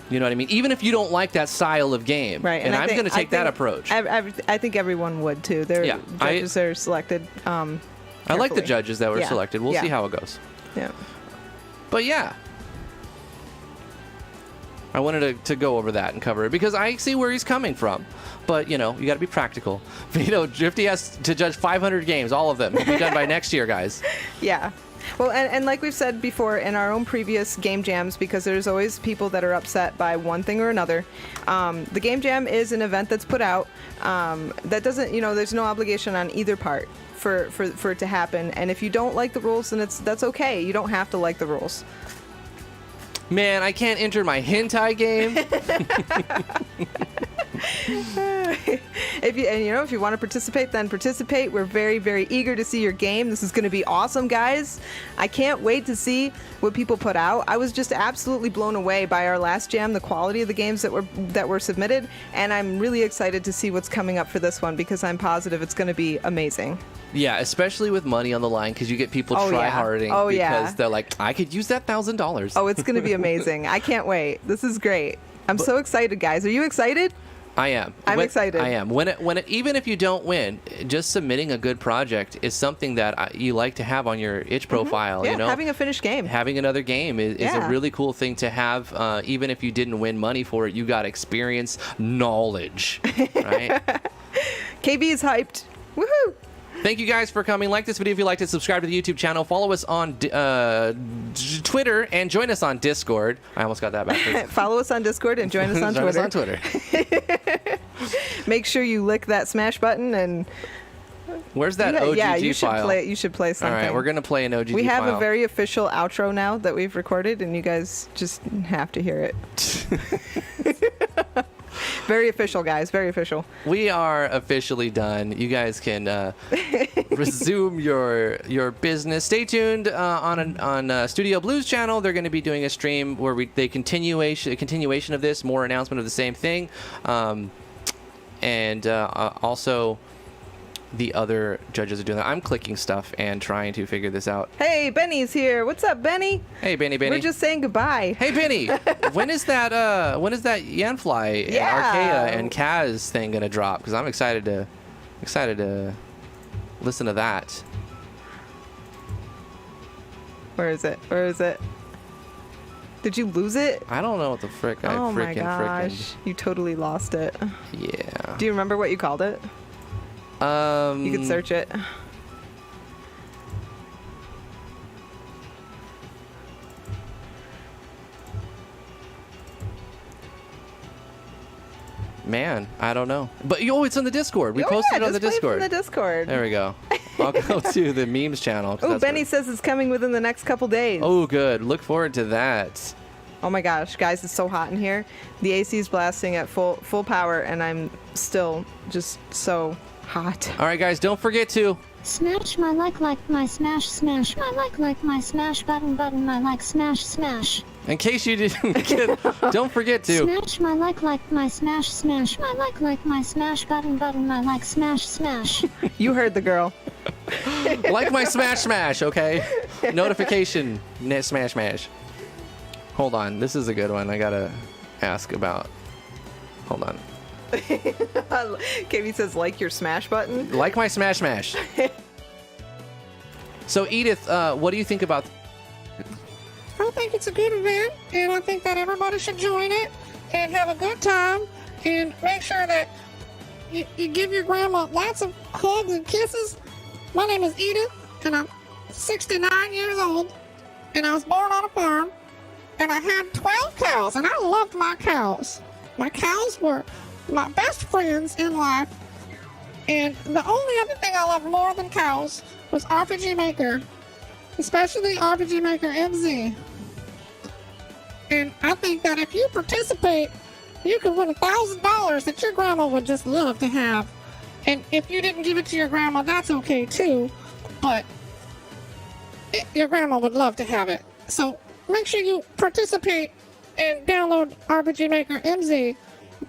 S1: You know what I mean? Even if you don't like that style of game.
S2: Right,
S1: And I'm going to take that approach.
S2: I think everyone would too. Their
S1: Yeah,
S2: judges are selected.
S1: I like the
S2: carefully.
S1: judges that were
S2: Yeah,
S1: selected. We'll
S2: yeah.
S1: see how it goes.
S2: Yeah.
S1: But yeah, I wanted to go over that and cover it because I see where he's coming from. But, you know, you got to be practical. You know, Drifty has to judge 500 games, all of them. It'll be done by next year, guys.
S2: Yeah. Well, and like we've said before in our own previous game jams, because there's always people that are upset by one thing or another, the game jam is an event that's put out that doesn't, you know, there's no obligation on either part for it to happen. And if you don't like the rules, then that's okay. You don't have to like the rules.
S1: Man, I can't enter my hentai game.
S2: If you want to participate, then participate. We're very, very eager to see your game. This is going to be awesome, guys. I can't wait to see what people put out. I was just absolutely blown away by our last jam, the quality of the games that were submitted, and I'm really excited to see what's coming up for this one because I'm positive it's going to be amazing.
S1: Yeah, especially with money on the line because you get people try-harding because they're like, I could use that $1,000.
S2: Oh, it's going to be amazing. I can't wait. This is great. I'm so excited, guys. Are you excited?
S1: I am.
S2: I'm excited.
S1: I am. Even if you don't win, just submitting a good project is something that you like to have on your itch profile.
S2: Yeah,
S1: you know,
S2: having a finished game.
S1: Having another game is a really cool thing to have. Even if you didn't win money for it, you got experience, knowledge, right?
S2: KB is hyped. Woohoo!
S1: Thank you guys for coming. Like this video if you liked it. Subscribe to the YouTube channel. Follow us on Twitter and join us on Discord. I almost got that backwards.
S2: Follow us on Discord and join us on
S1: Join
S2: Twitter.
S1: us on Twitter.
S2: Make sure you lick that smash button and
S1: Where's that OGG
S2: you should
S1: file?
S2: play. You should play
S1: All
S2: something.
S1: right, we're gonna play an OGG
S2: We have
S1: file.
S2: a very official outro now that we've recorded, and you guys just have to hear it. Very official, guys. Very official.
S1: We are officially done. You guys can resume your business. Stay tuned on Studio Blues channel. They're going to be doing a stream where a continuation of this, more announcement of the same thing, and also the other judges are doing that. I'm clicking stuff and trying to figure this out.
S2: Hey, Benny's here. What's up, Benny?
S1: Hey, Benny.
S2: We're just saying goodbye.
S1: Hey, Benny. when is that Yanfly, Archaea, and Kaz thing gonna drop? Because I'm excited to listen to that.
S2: Where is it? Where is it? Did you lose it?
S1: I don't know what the frick. I
S2: Oh my
S1: frickin'.
S2: gosh, you totally lost it.
S1: Yeah.
S2: Do you remember what you called it? You could search it.
S1: Man, I don't know. But it's on the Discord. We posted it on the
S2: just play it
S1: Discord.
S2: from the Discord.
S1: There we go. I'll go to the memes channel.
S2: Oh, Benny says it's coming within the next couple days.
S1: Oh, good. Look forward to that.
S2: Oh my gosh, guys, it's so hot in here. The AC is blasting at full power, and I'm still just so hot.
S1: All right, guys, don't forget to
S3: Smash my like my smash my like my smash button my like smash.
S1: in case you didn't get, don't forget to
S3: Smash my like my smash my like my smash button my like smash.
S2: You heard the girl.
S1: like my smash, okay? Notification, smash. Hold on, this is a good one. I gotta ask about. Hold on.
S2: KB says, like your smash button.
S1: Like my smash. So Edith, what do you think about
S4: I think it's a good event, and I think that everybody should join it and have a good time, and make sure that you give your grandma lots of hugs and kisses. My name is Edith, and I'm 69 years old, and I was born on a farm, and I had 12 cows, and I loved my cows. My cows were my best friends in life, and the only other thing I loved more than cows was RPG Maker, especially RPG Maker MZ. And I think that if you participate, you could win $1,000 that your grandma would just love to have. And if you didn't give it to your grandma, that's okay too, but your grandma would love to have it. So make sure you participate and download RPG Maker MZ,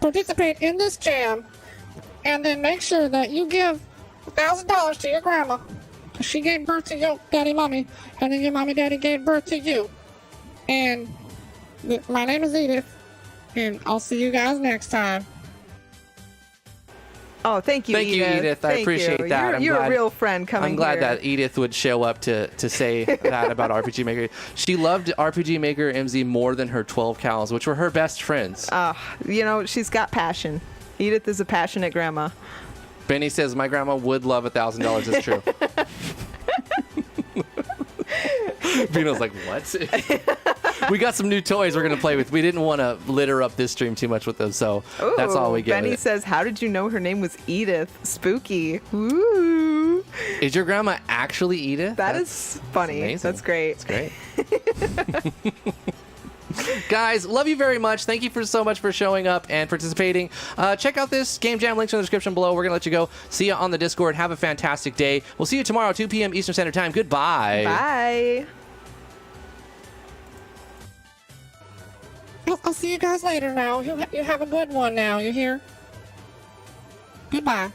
S4: participate in this jam, and then make sure that you give $1,000 to your grandma. She gave birth to your daddy, mommy, and then your mommy, daddy gave birth to you. And my name is Edith, and I'll see you guys next time.
S2: Oh, thank you,
S1: Thank you, Edith. I
S2: Thank
S1: appreciate
S2: you.
S1: that.
S2: You're
S1: glad-
S2: a real friend coming
S1: I'm glad
S2: here.
S1: that Edith would show up to say that about RPG Maker. She loved RPG Maker MZ more than her 12 cows, which were her best friends.
S2: You know, she's got passion. Edith is a passionate grandma.
S1: Benny says my grandma would love $1,000. It's true. Vino's like, what? We got some new toys we're going to play with. We didn't want to litter up this stream too much with them, so that's all we get.
S2: Benny says, how did you know her name was Edith? Spooky. Ooh.
S1: Is your grandma actually Edith?
S2: That's funny.
S1: amazing.
S2: That's great.
S1: That's great. Guys, love you very much. Thank you so much for showing up and participating. Check out this Game Jam. Links in the description below. We're going to let you go. See you on the Discord. Have a fantastic day. We'll see you tomorrow, 2 p.m. Eastern Standard Time. Goodbye.
S2: Bye.
S4: I'll see you guys later now. You have a good one now, you hear? Goodbye.